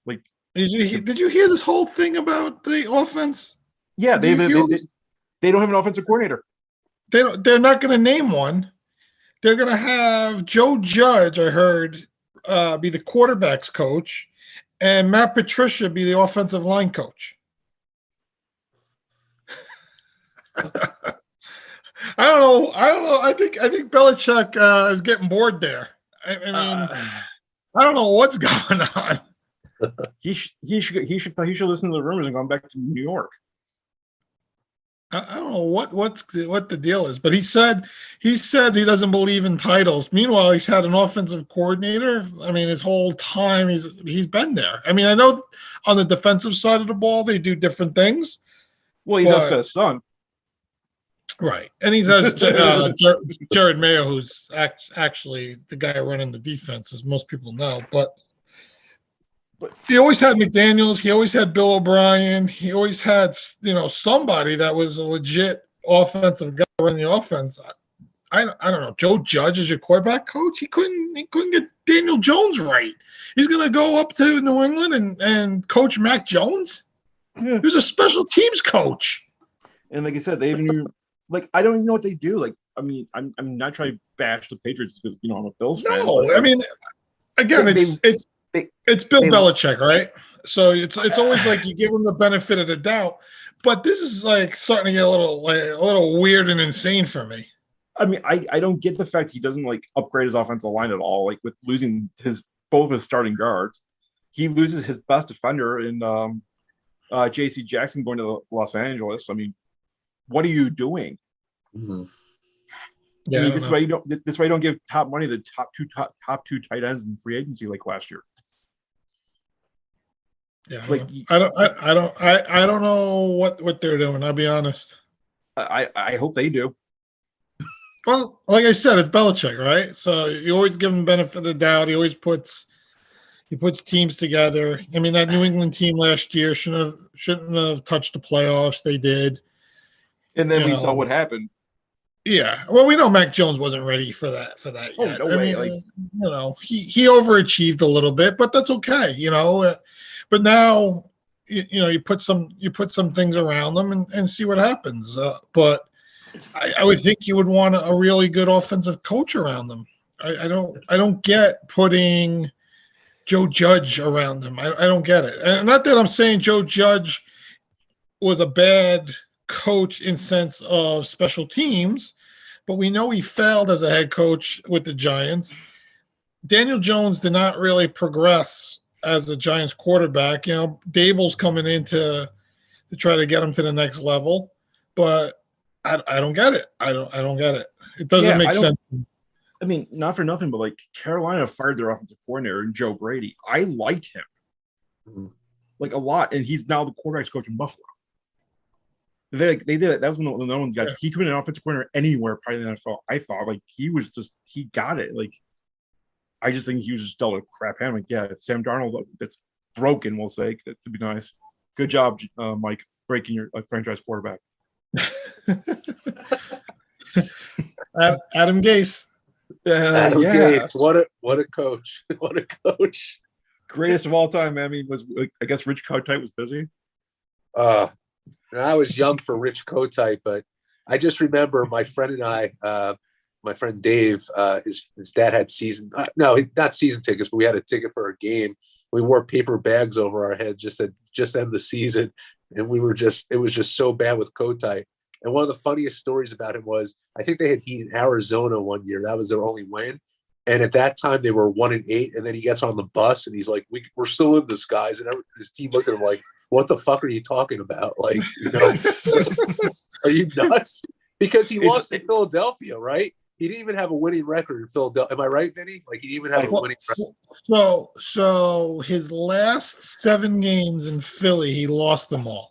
Speaker 1: Like,
Speaker 3: did you hear this whole thing about the offense?
Speaker 1: Yeah, they don't have an offensive coordinator.
Speaker 3: They're not going to name one. They're going to have Joe Judge, I heard, be the quarterback's coach, and Matt Patricia be the offensive line coach. I don't know. I think Belichick is getting bored there. I mean, I don't know what's going on.
Speaker 1: He should listen to the rumors and go back to New York.
Speaker 3: I don't know what the deal is, but he said he doesn't believe in titles. Meanwhile, he's had an offensive coordinator. I mean, his whole time he's been there. I mean, I know on the defensive side of the ball they do different things.
Speaker 1: Well, he's also got a son,
Speaker 3: right? And he's has Jared Mayo, who's actually the guy running the defense, as most people know. But he always had McDaniels. He always had Bill O'Brien. He always had, somebody that was a legit offensive guy running the offense. I don't know. Joe Judge is your quarterback coach. He couldn't get Daniel Jones right. He's going to go up to New England and coach Mac Jones. Yeah. He was a special teams coach.
Speaker 1: And like I said, they even I don't even know what they do. Like, I mean, I'm not trying to bash the Patriots because I'm a Bills fan.
Speaker 3: No, I mean, again, it's Bill Belichick, right? So it's always like you give him the benefit of the doubt, but this is like starting to get a little weird and insane for me.
Speaker 1: I mean, I don't get the fact he doesn't upgrade his offensive line at all. Like, with losing both his starting guards, he loses his best defender in J.C. Jackson going to Los Angeles. I mean, what are you doing?
Speaker 2: Mm-hmm.
Speaker 3: Yeah,
Speaker 1: I mean, this way you don't give top money to the top two tight ends in free agency like last year.
Speaker 3: Yeah, I don't know what they're doing. I'll be honest.
Speaker 1: I hope they do.
Speaker 3: Well, like I said, it's Belichick, right? So you always give him benefit of the doubt. He always puts teams together. I mean, that New England team last year shouldn't have touched the playoffs. They did,
Speaker 1: and then we saw what happened.
Speaker 3: Yeah, well, we know Mac Jones wasn't ready for that yet.
Speaker 1: Oh, no way!
Speaker 3: He overachieved a little bit, but that's okay. But now, you put some things around them and see what happens. But I would think you would want a really good offensive coach around them. I don't get putting Joe Judge around him. I don't get it. And not that I'm saying Joe Judge was a bad coach in sense of special teams, but we know he failed as a head coach with the Giants. Daniel Jones did not really progress as a Giants quarterback. You know, Dable's coming in to try to get him to the next level, but I don't get it. I don't get it. It doesn't make sense.
Speaker 1: I mean, not for nothing, but like Carolina fired their offensive coordinator and Joe Brady. I liked him like a lot, and he's now the quarterback's coach in Buffalo. They did it. That was one of the known guys. He could be an offensive coordinator anywhere, probably in the NFL. I thought like he got it. Like I just think he was just dealt a crap hand. Like, yeah, it's Sam Darnold that's broken, we'll say. That would be nice. Good job, Mike, breaking your franchise quarterback.
Speaker 3: Adam Gase.
Speaker 2: Adam Gase, what a coach. What a coach.
Speaker 1: Greatest of all time. I mean, I guess Rich Kotite was busy.
Speaker 2: I was young for Rich Kotite, but I just remember my friend and I, my friend Dave, his dad had not season tickets, but we had a ticket for a game. We wore paper bags over our head just to end the season, and it was just so bad with Kotite. And one of the funniest stories about him was I think they had beaten Arizona one year. That was their only win. And at that time they were 1-8. And then he gets on the bus and he's like, we're still in this, guys. And his team looked at him like, what the fuck are you talking about? Like, you know, are you nuts? Because he lost in Philadelphia, right? He didn't even have a winning record in Philadelphia. Am I right, Vinny? Like he didn't even have a winning record.
Speaker 3: So his last 7 games in Philly, he lost them all.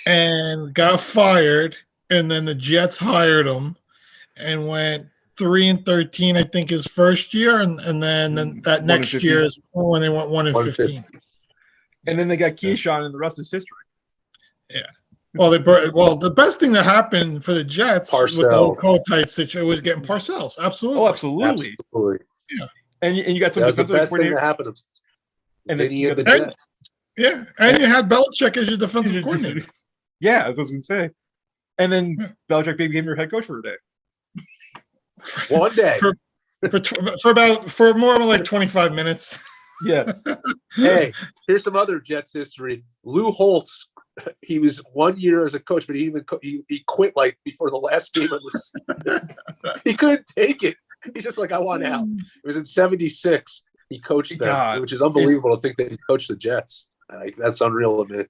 Speaker 3: And got fired, and then the Jets hired him and went 3-13, I think, his first year, and then that next year is when they went 1-15.
Speaker 1: And then they got Keyshawn, and the rest is history.
Speaker 3: Yeah. Well, the best thing that happened for the Jets
Speaker 2: Parcells.
Speaker 3: with the whole Kotite situation was getting Parcells. Absolutely.
Speaker 1: Oh, absolutely.
Speaker 3: Yeah.
Speaker 1: And you got some
Speaker 2: defensive
Speaker 1: defensive
Speaker 2: thing that happened.
Speaker 1: And then you got the
Speaker 2: Jets.
Speaker 3: Yeah, and you had Belichick as your defensive coordinator.
Speaker 1: Yeah, that's what I was going to say. And then Belichick became your head coach for a day.
Speaker 2: One day.
Speaker 3: for more than like 25 minutes.
Speaker 1: Yeah.
Speaker 2: Hey, here's some other Jets history. Lou Holtz, he was 1 year as a coach, but he quit like before the last game of the season. He couldn't take it. He's just like, I want out. It was in 76. He coached them, which is unbelievable to think that he coached the Jets. Like, that's unreal to me.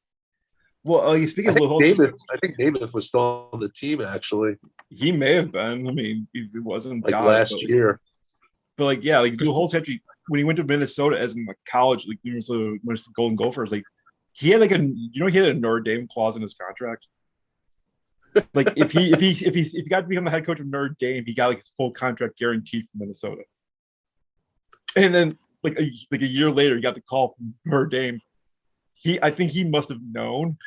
Speaker 1: Well, speaking of Lou Holtz,
Speaker 2: I think Namath was still on the team, actually.
Speaker 1: He may have been. I mean, if it wasn't
Speaker 2: like last year.
Speaker 1: But like, yeah, like Lou Holtz actually, when he went to Minnesota as in like college, like Minnesota Golden Gophers, like he had like he had a Notre Dame clause in his contract. Like if he got to become the head coach of Notre Dame, he got like his full contract guaranteed from Minnesota. And then like a year later, he got the call from Notre Dame. I think he must have known.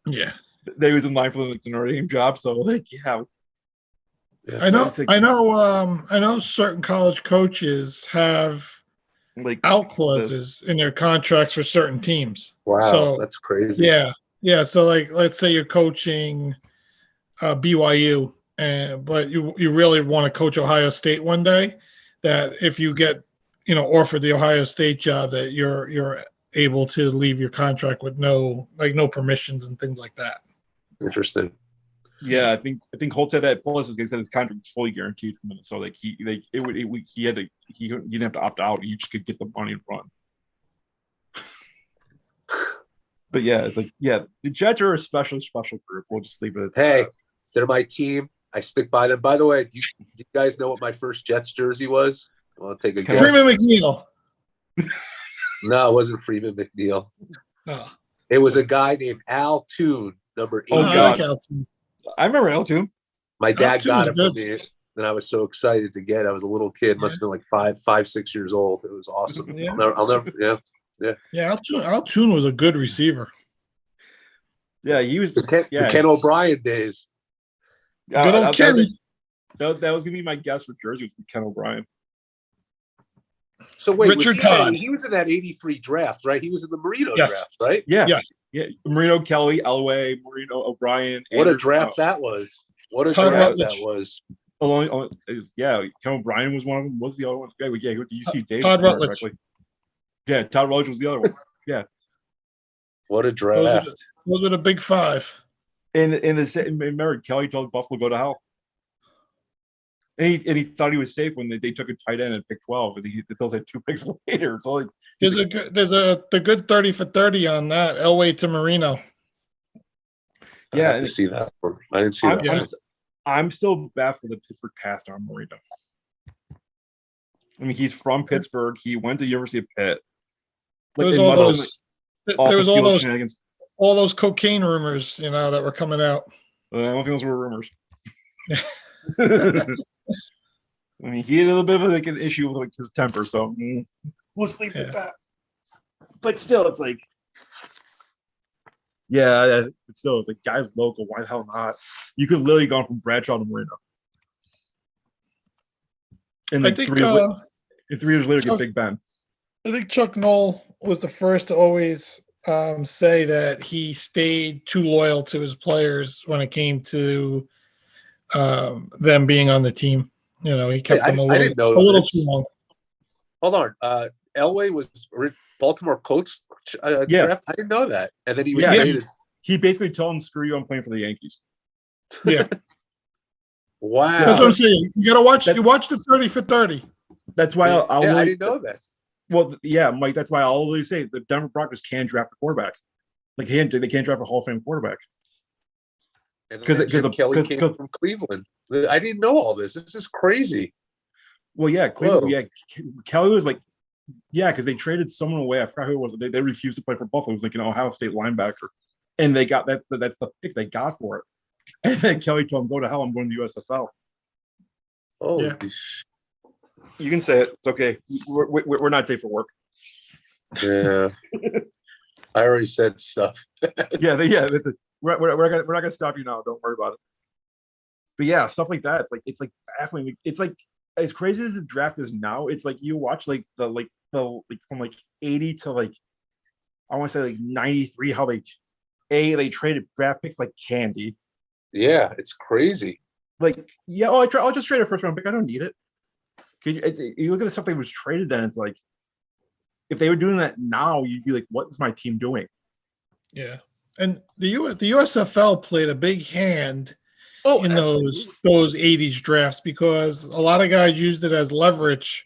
Speaker 3: Yeah.
Speaker 1: That he was in line for the Notre Dame job. So like, yeah.
Speaker 3: I know certain college coaches have like out clauses in their contracts for certain teams.
Speaker 2: Wow, so, that's crazy.
Speaker 3: Yeah. So like, let's say you're coaching BYU, but you really want to coach Ohio State one day. That if you get offered the Ohio State job, that you're able to leave your contract with no permissions and things like that.
Speaker 2: Interesting.
Speaker 1: Yeah, I think Holtz had that. Plus, he said his contract was fully guaranteed from it, so like he didn't have to opt out. You just could get the money and run. But yeah, it's like the Jets are a special group. We'll just leave it at
Speaker 2: that. They're my team. I stick by them. By the way, do you guys know what my first Jets jersey was? I'll take a guess.
Speaker 3: Freeman McNeil.
Speaker 2: No, it wasn't Freeman McNeil.
Speaker 3: Oh.
Speaker 2: It was a guy named Al Toon, number 8.
Speaker 1: Oh, God. I remember Al Toon.
Speaker 2: My dad got it for me, and I was so excited to get it. I was a little kid. Must have been like 5, 6 years old. It was awesome.
Speaker 3: Yeah.
Speaker 2: I'll never.
Speaker 3: Yeah, Al Toon was a good receiver.
Speaker 1: Yeah, he was.
Speaker 2: The Ken O'Brien days.
Speaker 3: Good old Kenny.
Speaker 1: That was gonna be my guess for jersey was Ken O'Brien.
Speaker 2: So wait,
Speaker 3: Richard Todd.
Speaker 2: He was in that '83 draft, right? He was in the Marino draft, right?
Speaker 1: Yeah.
Speaker 3: Yes.
Speaker 1: Yeah. Marino, Kelly, Elway, Marino, O'Brien.
Speaker 2: What a draft that was! What a draft that was!
Speaker 1: Ken O'Brien was one of them. Was the other one? Yeah, with UC Davis.
Speaker 3: Todd Rutledge.
Speaker 1: Yeah, Todd Rutledge was the other one. Yeah.
Speaker 2: What a draft!
Speaker 3: Those are the big five.
Speaker 1: And remember, Kelly told Buffalo go to hell. And he thought he was safe when they took a tight end at pick 12, and the Bills had 2 picks later. So like,
Speaker 3: the good 30 for 30 on that Elway to Marino.
Speaker 2: I
Speaker 1: Yeah,
Speaker 2: have to see that one. I didn't see that.
Speaker 3: Yeah.
Speaker 1: I'm still baffled the Pittsburgh passed on Marino. I mean, he's from Pittsburgh. He went to University of Pitt.
Speaker 3: There
Speaker 1: Like,
Speaker 3: was
Speaker 1: they
Speaker 3: all
Speaker 1: must have,
Speaker 3: those.
Speaker 1: like,
Speaker 3: There was
Speaker 1: off-the-field shenanigans.
Speaker 3: all those cocaine rumors, that were coming out.
Speaker 1: I don't think those were rumors. I mean, he had a little bit of like an issue with like his temper, so we'll sleep with that. But still, it's like, yeah, it's like guys local. Why the hell not? You could literally go from Bradshaw to Marino, and like
Speaker 3: I think
Speaker 1: 3 years later, get Big Ben.
Speaker 3: I think Chuck Noll was the first to always say that he stayed too loyal to his players when it came to them being on the team. He kept them a little too long.
Speaker 2: Hold on. Elway was Baltimore Colts draft. I didn't know that. And then he was traded.
Speaker 1: He basically told him, "Screw you, I'm playing for the Yankees."
Speaker 3: Yeah.
Speaker 2: Wow.
Speaker 3: That's what I'm saying. You gotta watch. You watch the 30 for 30.
Speaker 1: That's why I'll
Speaker 2: I didn't know that.
Speaker 1: Well, yeah, Mike. That's why I'll always say the Denver Broncos can draft a quarterback. Like they can't draft a Hall of Fame quarterback.
Speaker 2: Because Kelly came from Cleveland. I didn't know all this. This is crazy.
Speaker 1: Well, yeah, Cleveland. Whoa. Yeah, Kelly was like, because they traded someone away. I forgot who it was. They refused to play for Buffalo. It was like an Ohio State linebacker, and they got that. That's the pick they got for it. And then Kelly told him, "Go to hell. I'm going to the USFL."
Speaker 2: Oh, yeah.
Speaker 1: You can say it. It's okay. We're not safe for work.
Speaker 2: Yeah, I already said stuff.
Speaker 1: Yeah. That's it. We're not gonna stop you now. Don't worry about it. But yeah, stuff like that. It's like baffling. It's like as crazy as the draft is now. It's like you watch the from like 80 to like I want to say like 93. How they traded draft picks like candy.
Speaker 2: Yeah, it's crazy.
Speaker 1: I'll just trade a first round pick. I don't need it. You look at the stuff that was traded then. It's like if they were doing that now, you'd be like, "What is my team doing?"
Speaker 3: Yeah. And the USFL played a big hand in those 80s drafts because a lot of guys used it as leverage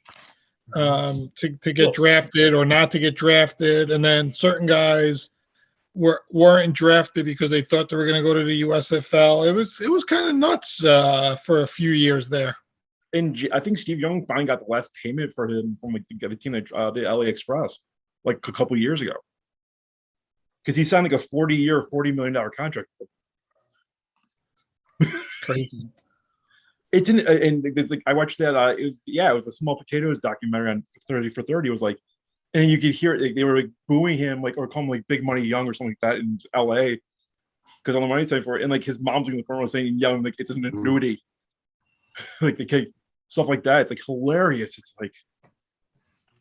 Speaker 3: to get drafted or not to get drafted, and then certain guys weren't drafted because they thought they were going to go to the USFL. It was kind of nuts for a few years there.
Speaker 1: And I think Steve Young finally got the last payment for him from like the team that the LA Express like a couple years ago. Because he signed like a 40-year, $40 million contract.
Speaker 3: Crazy.
Speaker 1: It's I watched that. It was the Small Potatoes documentary on 30 for 30. It was like, and you could hear it. They were like booing him, like or calling him like Big Money Young or something like that in LA. Because on the money side for it, and like his mom's in the front row saying young, like it's an annuity. Like the kid, stuff like that. It's like hilarious. It's like,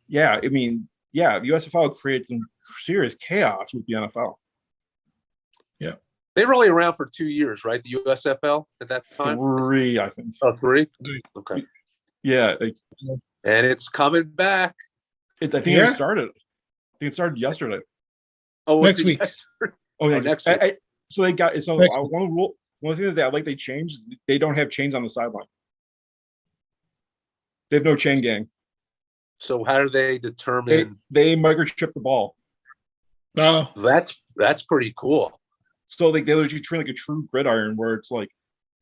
Speaker 1: yeah, I mean, yeah, the USFL created some serious chaos with the NFL.
Speaker 3: Yeah.
Speaker 2: They were only around for 2 years, right? The USFL at that time?
Speaker 1: 3, I think.
Speaker 2: Oh, 3? Okay.
Speaker 1: Yeah.
Speaker 2: And it's coming back.
Speaker 1: I think it started. I think it started yesterday.
Speaker 3: Oh, next week.
Speaker 2: Next week.
Speaker 1: So they got one thing is that they changed. They don't have chains on the sideline. They have no chain gang.
Speaker 2: So how do they determine?
Speaker 1: They microchip the ball.
Speaker 3: Oh,
Speaker 2: that's pretty cool.
Speaker 1: So they literally train like a true gridiron, where it's like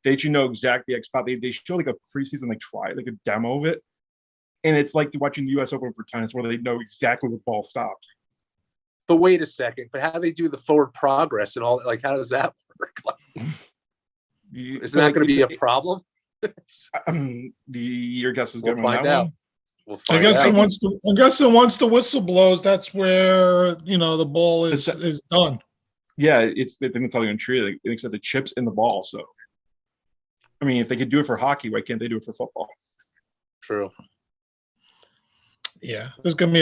Speaker 1: they should know exactly the spot. They show like a preseason like a demo of it, and it's like watching the U.S. Open for tennis, where they know exactly where the ball stopped.
Speaker 2: But wait a second. But how do they do the forward progress and all that? Like, how does that work? Is that going to be a problem?
Speaker 1: Your guess is good.
Speaker 2: We'll find out.
Speaker 3: I guess once the whistle blows, that's where the ball is done.
Speaker 1: Yeah, I think that's how they're going to treat it. Except the chips in the ball. So, I mean, if they could do it for hockey, why can't they do it for football?
Speaker 2: True.
Speaker 3: Yeah, there's gonna be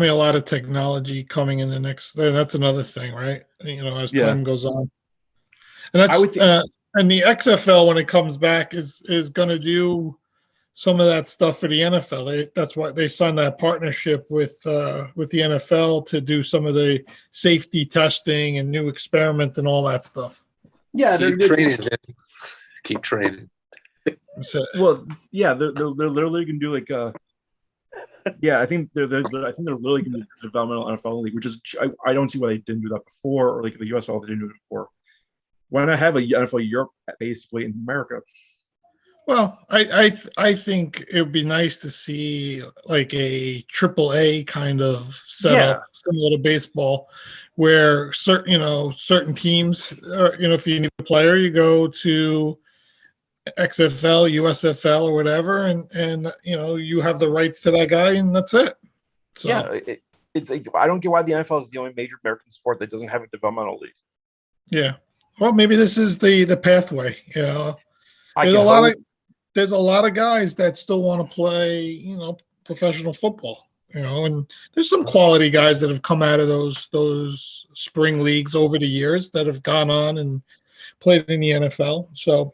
Speaker 3: a lot of technology coming in the next. That's another thing, right? As time goes on, and and the XFL when it comes back is going to do some of that stuff for the NFL. That's why they signed that partnership with the NFL to do some of the safety testing and new experiment and all that stuff.
Speaker 1: Yeah,
Speaker 2: keep training. Keep training.
Speaker 3: So,
Speaker 1: Well, yeah, they're literally gonna do like yeah, I think they're literally gonna do developmental NFL league, which is I don't see why they didn't do that before, or like the USL they didn't do it before. Why not have a NFL Europe basically in America?
Speaker 3: well, I think it would be nice to see like a triple A kind of
Speaker 1: Yeah,
Speaker 3: setup, similar to baseball, where certain teams, if you need a player, you go to XFL, USFL, or whatever, and you have the rights to that guy, and that's it.
Speaker 1: yeah.
Speaker 3: So
Speaker 1: It's like, I don't get why the NFL is the only major American sport that doesn't have a developmental league.
Speaker 3: yeah, well, maybe this is the pathway.
Speaker 1: I
Speaker 3: There's
Speaker 1: can
Speaker 3: a lot
Speaker 1: hope.
Speaker 3: of there's a lot of guys that still want to play, professional football. And there's some quality guys that have come out of those spring leagues over the years that have gone on and played in the NFL. So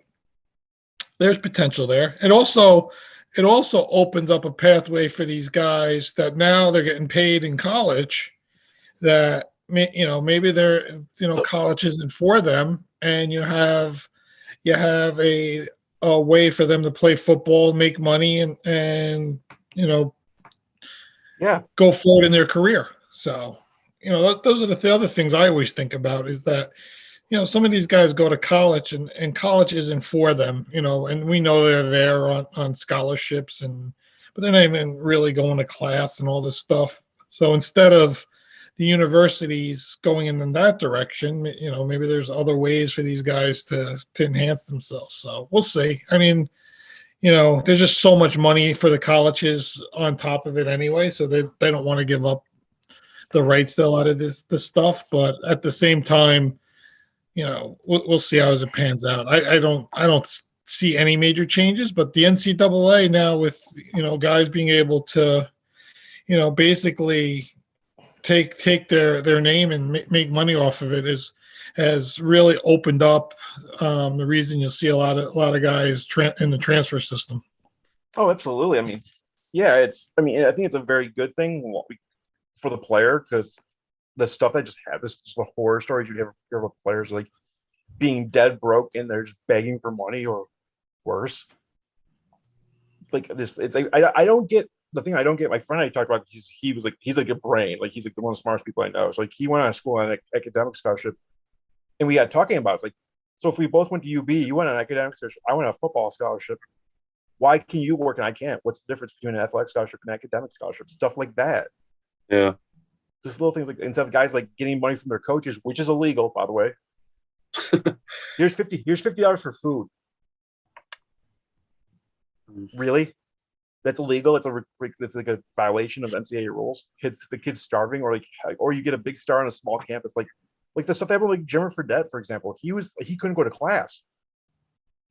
Speaker 3: there's potential there. It also opens up a pathway for these guys that now they're getting paid in college that maybe they're college isn't for them, and you have a way for them to play football, make money, and
Speaker 1: Yeah,
Speaker 3: go forward in their career. So those are the other things I always think about, is that some of these guys go to college, and college isn't for them, and we know they're there on scholarships, but they're not even really going to class and all this stuff. So instead of the universities going in that direction, maybe there's other ways for these guys to enhance themselves. So we'll see. I mean, there's just so much money for the colleges on top of it anyway, so they don't want to give up the rights to a lot of this stuff. But at the same time, we'll see how it pans out. I don't see any major changes, but the NCAA now, with guys being able to basically take their name and make money off of it, has really opened up the reason you'll see a lot of guys in the transfer system.
Speaker 1: oh, absolutely. I mean, yeah, I think it's a very good thing for the player, because the stuff that just happened, the horror stories you hear about players like being dead broke and they're just begging for money or worse. Like this, it's like I don't get the thing. I don't get. My friend I talked about, he's like a brain, like he's like one of the smartest people I know. So like he went out of school on an academic scholarship, and we had talking about it's like, so if we both went to UB, you went on an academic scholarship, I went on a football scholarship. Why can you work and I can't? What's the difference between an athletic scholarship and an academic scholarship? Stuff like that.
Speaker 2: Yeah.
Speaker 1: Just little things, like instead of guys like getting money from their coaches, which is illegal, by the way. Here's $50 for food. Really? That's illegal. It's like a violation of NCAA rules. The kids starving, or you get a big star on a small campus, like the stuff that happened with Jimmer Fredette, for example. He couldn't go to class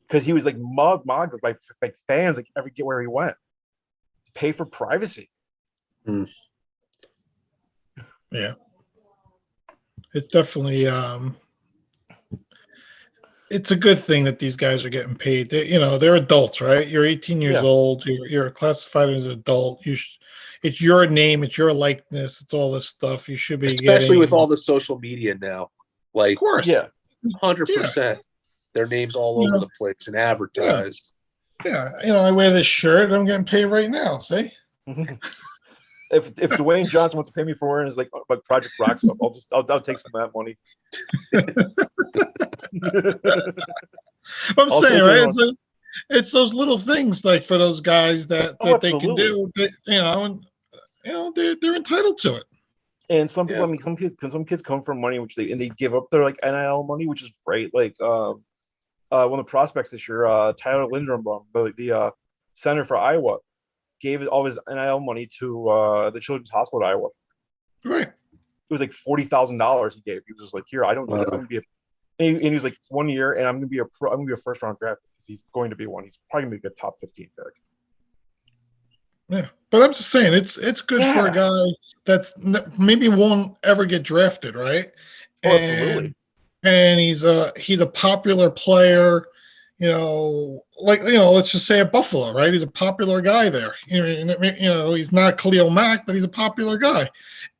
Speaker 1: because he was like mugged by fans like where he went to pay for privacy.
Speaker 3: Yeah, it's definitely it's a good thing that these guys are getting paid. They're adults, right? You're 18 years old. You're classified as an adult. It's your name, it's your likeness, it's all this stuff. You should be
Speaker 2: especially with all the social media now. Like,
Speaker 3: of course,
Speaker 1: Yeah.
Speaker 2: 100%. Their names all over the place and advertised.
Speaker 3: Yeah, I wear this shirt. I'm getting paid right now. See?
Speaker 1: If Dwayne Johnson wants to pay me for wearing his like Project Rock stuff, I'll take some of that money.
Speaker 3: I'm saying, right? It's those little things, like for those guys that they can do. They're entitled to it.
Speaker 1: And some people, I mean, some kids come from money, and they give up their like NIL money, which is great. Like one of the prospects this year, Tyler Linderbaum, the center for Iowa, gave all his NIL money to the Children's Hospital of Iowa.
Speaker 3: Right.
Speaker 1: It was like $40,000 he gave. He was just like, "Here, I don't need it. I'm gonna be a," and he was like, "1 year, and I'm gonna be a first round draft because he's going to be one. He's probably gonna be a top 15 pick."
Speaker 3: Yeah, but I'm just saying it's good for a guy that's maybe won't ever get drafted, right?
Speaker 1: Oh, absolutely.
Speaker 3: And he's a popular player. Let's just say at Buffalo, right? He's a popular guy there. He's not Khalil Mack, but he's a popular guy.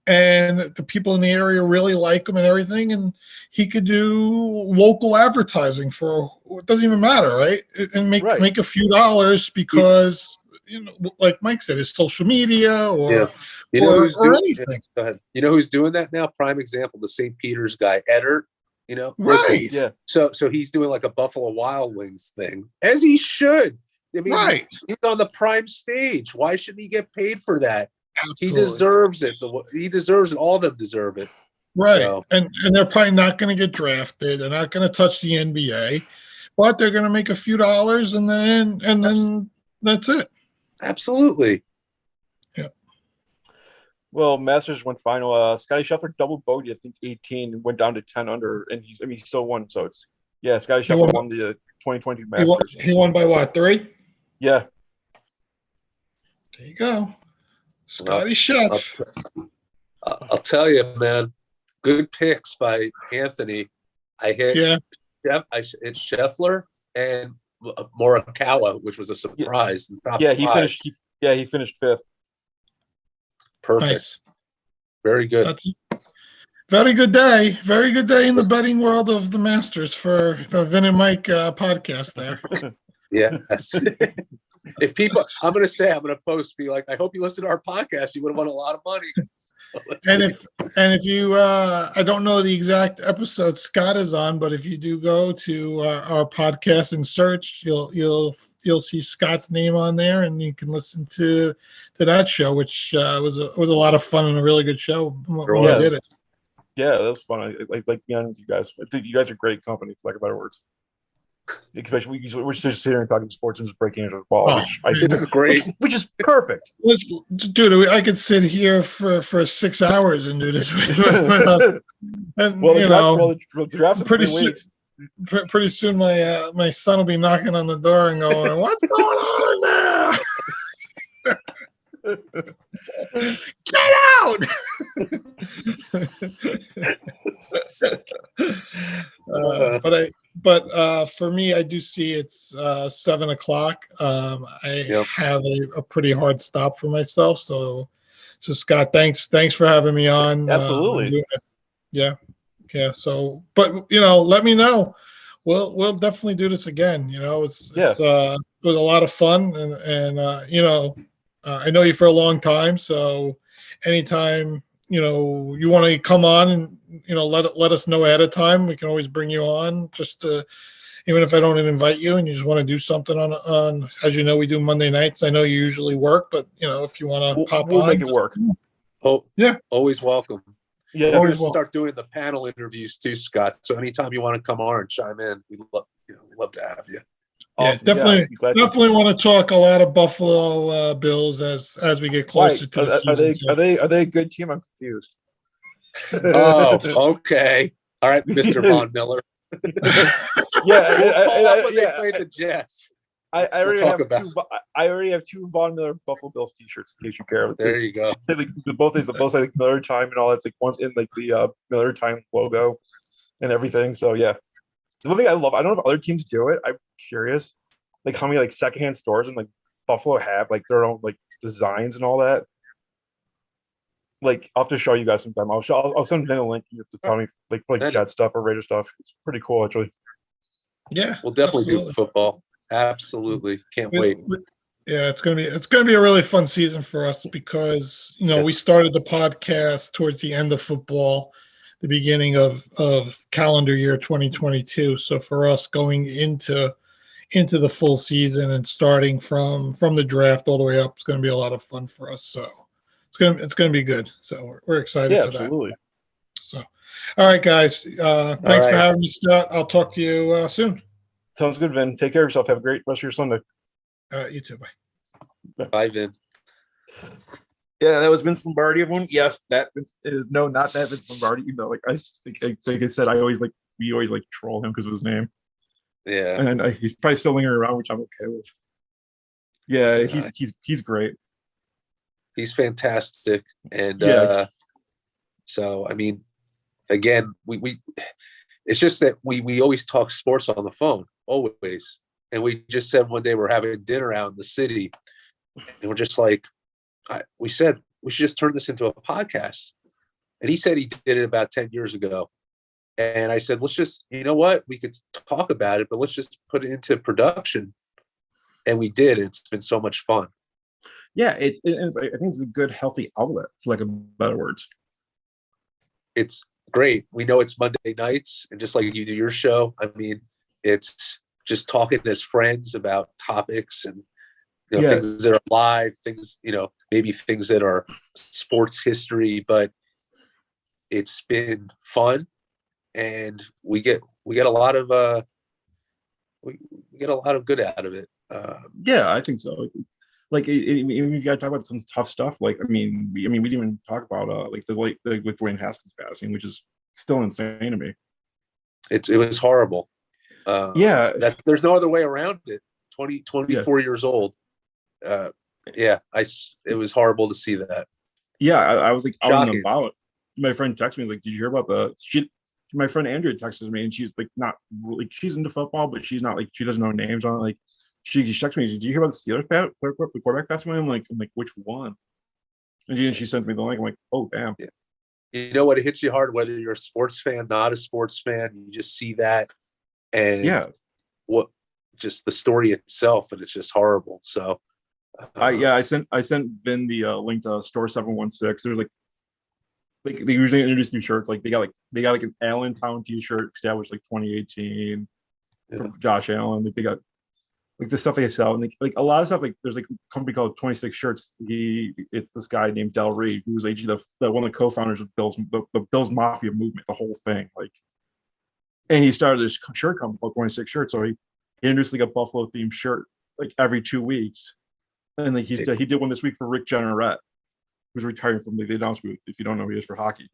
Speaker 3: and the people in the area really like him and everything, and he could do local advertising for, it doesn't even matter, right? And
Speaker 1: Right.
Speaker 3: make a few dollars because, like Mike said, his social media or or anything.
Speaker 2: Go ahead. You know who's doing that now? Prime example, the St. Peter's guy, Eddard.
Speaker 3: Right.
Speaker 2: Listen, so he's doing like a Buffalo Wild Wings thing, as he should. I mean,
Speaker 3: Right.
Speaker 2: he's on the prime stage. Why shouldn't he get paid for that?
Speaker 3: Absolutely.
Speaker 2: He deserves it. He deserves it. All of them deserve it.
Speaker 3: Right.
Speaker 2: So.
Speaker 3: And they're probably not going to get drafted. They're not going to touch the NBA, but they're going to make a few dollars and then that's it.
Speaker 2: Absolutely.
Speaker 3: Yeah.
Speaker 1: Well, Masters went final. Scotty Scheffler double bogey, I think 18, and went down to 10 under, and he still won. So it's Scotty Scheffler won the 2020 Masters.
Speaker 3: He won by what, 3?
Speaker 1: Yeah.
Speaker 3: There you go. Scotty Scheff.
Speaker 2: I'll tell you, man. Good picks by Anthony. I hit hit Scheffler and Morikawa, which was a surprise.
Speaker 1: He finished 5th.
Speaker 2: Perfect.
Speaker 3: Nice.
Speaker 2: Very good.
Speaker 3: That's very good day. Very good day in the betting world of the Masters for the Vin and Mike podcast there.
Speaker 2: Yes. If people, I'm going to post, be like, I hope you listen to our podcast. You would have won a lot of money.
Speaker 3: And if you, I don't know the exact episode Scott is on, but if you do go to our podcast and search, you'll see Scott's name on there, and you can listen to that show, which was a lot of fun and a really good show when we did it.
Speaker 1: Yeah, that was fun. I like being with you guys. I think you guys are great company, for lack of better words. Especially we're just sitting here and talking sports and just breaking into the ball,
Speaker 2: which is great,
Speaker 1: which is perfect.
Speaker 3: Listen, dude, I could sit here for 6 hours and do this. And,
Speaker 1: the draft's
Speaker 3: pretty soon my son will be knocking on the door and going, "What's going on in there? Get out!" But for me, I do see it's 7 o'clock. I have a pretty hard stop for myself. So Scott, thanks for having me on.
Speaker 1: Absolutely.
Speaker 3: Yeah. So, but let me know. We'll definitely do this again. It was a lot of fun, and I know you for a long time. So anytime you want to come on and let us know ahead of time, we can always bring you on, just to, even if I don't invite you and you just want to do something on as you know, we do Monday nights. I know you usually work, but if you want to pop
Speaker 1: we'll
Speaker 3: on,
Speaker 1: make it work.
Speaker 2: Oh yeah, always welcome.
Speaker 1: Yeah,
Speaker 2: we're gonna start doing the panel interviews too, Scott. So anytime you want to come on and chime in, we'd love to have you.
Speaker 1: Awesome.
Speaker 3: Yeah, definitely want to talk a lot of Buffalo Bills as we get closer to the season.
Speaker 1: Are they a good team? I'm confused.
Speaker 2: Oh, okay. All right, Mr. Von Miller.
Speaker 1: They
Speaker 2: played the Jets.
Speaker 1: I already have two Von Miller Buffalo Bills T-shirts in case you care.
Speaker 2: There you go.
Speaker 1: Both like Miller Time and all that. Like one's in like the Miller Time logo and everything. So yeah, the one thing I love. I don't know if other teams do it. I'm curious, like how many like secondhand stores in like Buffalo have like their own like designs and all that. Like I'll have to show you guys sometime. I'll send in a link. You have to tell me like Jet stuff or Raider stuff. It's pretty cool actually.
Speaker 3: Yeah,
Speaker 2: we'll definitely do football. Absolutely, can't wait.
Speaker 3: Yeah, it's gonna be a really fun season for us because we started the podcast towards the end of football, the beginning of calendar year 2022. So for us going into the full season and starting from the draft all the way up, it's gonna be a lot of fun for us. So it's gonna be good. So we're excited for that.
Speaker 1: Absolutely.
Speaker 3: So, all right, guys. Thanks for having me, Scott. I'll talk to you soon.
Speaker 1: Sounds good, Vin. Take care of yourself. Have a great rest of your Sunday.
Speaker 3: You too. Bye.
Speaker 2: Bye, Vin.
Speaker 1: Yeah, that was Vince Lombardi. Everyone, yes, not that Vince Lombardi. Like I said, we always troll him because of his name.
Speaker 2: Yeah,
Speaker 1: and he's probably still lingering around, which I'm okay with. Yeah, he's great.
Speaker 2: He's fantastic, and so I mean, again, we it's just that we always talk sports on the phone, always. And we just said one day we're having dinner out in the city, and we're just like, we said we should just turn this into a podcast. And he said he did it about 10 years ago. And I said, let's just, you know what? We could talk about it, but let's just put it into production. And we did. It's been so much fun.
Speaker 1: Yeah, I think it's a good, healthy outlet, for like a better words.
Speaker 2: It's great. We know it's Monday nights, and just like you do your show, I mean, it's just talking as friends about topics and things that are live, things, maybe things that are sports history, but it's been fun, and we get a lot of we get a lot of good out of it.
Speaker 1: Yeah, I think so. Like, even if you got to talk about some tough stuff, like, we didn't even talk about with Dwayne Haskins passing, which is still insane to me.
Speaker 2: It was horrible. That there's no other way around it. 24 years old. It was horrible to see that.
Speaker 1: Yeah, I was like, out and
Speaker 2: Shocking.
Speaker 1: about. My friend texted me, like, did you hear about my friend Andrea texted me, and she's like, not like, she's into football, but she's not like, she doesn't know names on it. Like, she texted me, did you hear about the Steelers the quarterback passing away? I'm like, which one? And she sent me the link. I'm like, oh damn.
Speaker 2: Yeah. You know what? It hits you hard whether you're a sports fan, not a sports fan. You just see that, and just the story itself, and it's just horrible. So,
Speaker 1: I sent Vin the link to Store 716. There's like they usually introduce new shirts. Like they got like an Allentown T-shirt established like 2018 from Josh Allen. Like they got like the stuff they sell, and like a lot of stuff. Like there's like a company called 26 Shirts. It's this guy named Del Reed, who was actually the one of the co-founders of the Bills Mafia movement, the whole thing. Like, and he started this shirt company called 26 Shirts. So he introduced like a Buffalo themed shirt like every 2 weeks, and like he did one this week for Rick Jeanneret, who's retiring from the announce booth. If you don't know who he is, for hockey.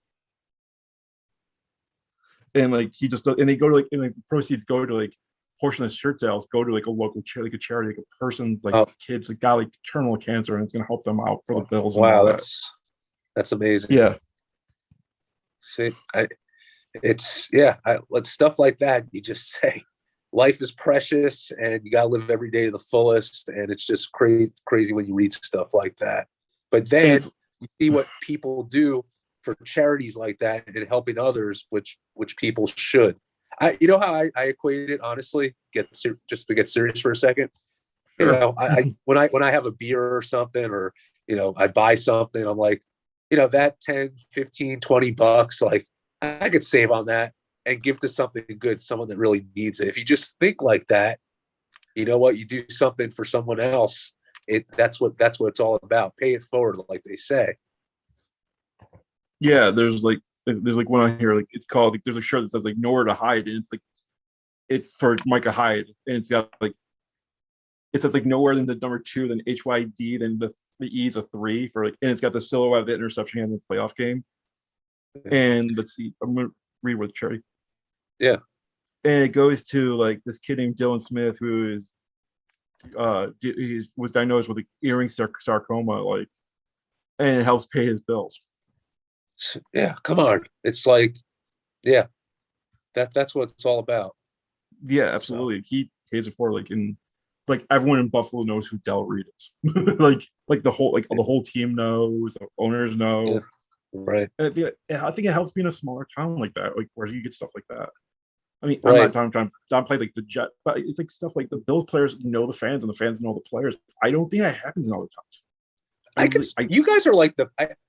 Speaker 1: And like he just and they go to the proceeds go to like portion of the shirt sales go to like a local charity, like a charity, like a person's kids that got like terminal cancer, and it's going to help them out for the bills.
Speaker 2: Wow, that's amazing.
Speaker 1: Yeah.
Speaker 2: See, it's stuff like that. You just say life is precious, and you got to live every day to the fullest. And it's just crazy when you read stuff like that. But then you see what people do for charities like that and helping others, which people should. You know how I equate it, honestly, just to get serious for a second.
Speaker 1: Sure.
Speaker 2: When I have a beer or something, or, I buy something, I'm like, that 10, 15, $20, like I could save on that and give to something good, someone that really needs it. If you just think like that, you know what, you do something for someone else. That's what it's all about. Pay it forward, like they say.
Speaker 1: Yeah, there's one on here, like it's called, like, there's a shirt that says like nowhere to hide, and it's for Micah Hyde, and it's got like, it says like nowhere, then the number 2, then HYD, then the E's a 3 for like, and it's got the silhouette of the interception in the playoff game. And let's see, I'm gonna read what the charity.
Speaker 2: Yeah.
Speaker 1: And it goes to like this kid named Dylan Smith, who is was diagnosed with like earring sarcoma, like, and it helps pay his bills.
Speaker 2: Yeah, come on. It's like, yeah, that's what it's all about.
Speaker 1: Yeah, absolutely. He pays it for, like, in like everyone in Buffalo knows who Del Reed is. like the whole team knows, the owners know.
Speaker 2: Yeah. Right.
Speaker 1: And I think it helps being a smaller town like that, like where you get stuff like that. I mean,
Speaker 2: right.
Speaker 1: I'm not trying to play like the Jet, but it's like stuff like the Bills players know the fans, and the fans know the players. I don't think that happens in other towns.
Speaker 2: You guys are like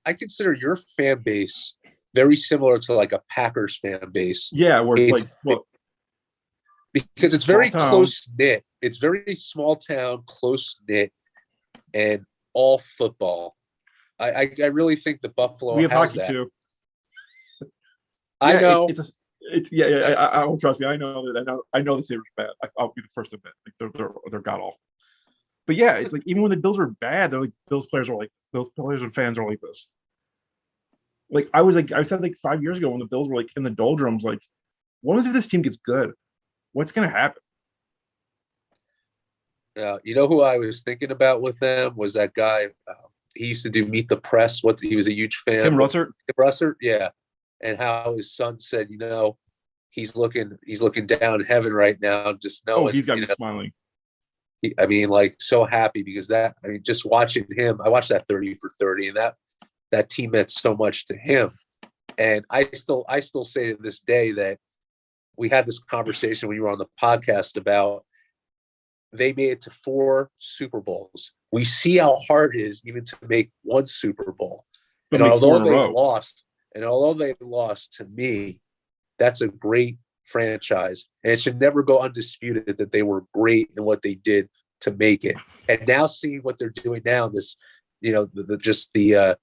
Speaker 2: I consider your fan base very similar to like a Packers fan base.
Speaker 1: Yeah, where it's like,
Speaker 2: because it's very close knit. It's very small town, close knit, and all football. I really think the Buffalo
Speaker 1: we have
Speaker 2: has
Speaker 1: hockey
Speaker 2: that.
Speaker 1: too.
Speaker 2: I know.
Speaker 1: I don't trust me. I know the Sabres are bad. I'll be the first to admit, like they're god awful. But yeah, it's like even when the Bills were bad, they're like Bills players and fans are like this. Like I said like 5 years ago when the Bills were like in the doldrums, like, what if this team gets good? What's gonna happen?
Speaker 2: You know who I was thinking about with them was that guy. He used to do Meet the Press. He was a huge fan.
Speaker 1: Tim Russert.
Speaker 2: Tim Russert, yeah. And how his son said, he's looking down in heaven right now, just knowing.
Speaker 1: Oh, he's got me smiling.
Speaker 2: So happy because just watching him, I watched that 30 for 30, and that team meant so much to him. And I still say to this day that we had this conversation when you were on the podcast about they made it to 4 Super Bowls. We see how hard it is even to make 1 Super Bowl. And although they lost, to me, that's a great franchise. And it should never go undisputed that they were great in what they did to make it. And now seeing what they're doing now, this, the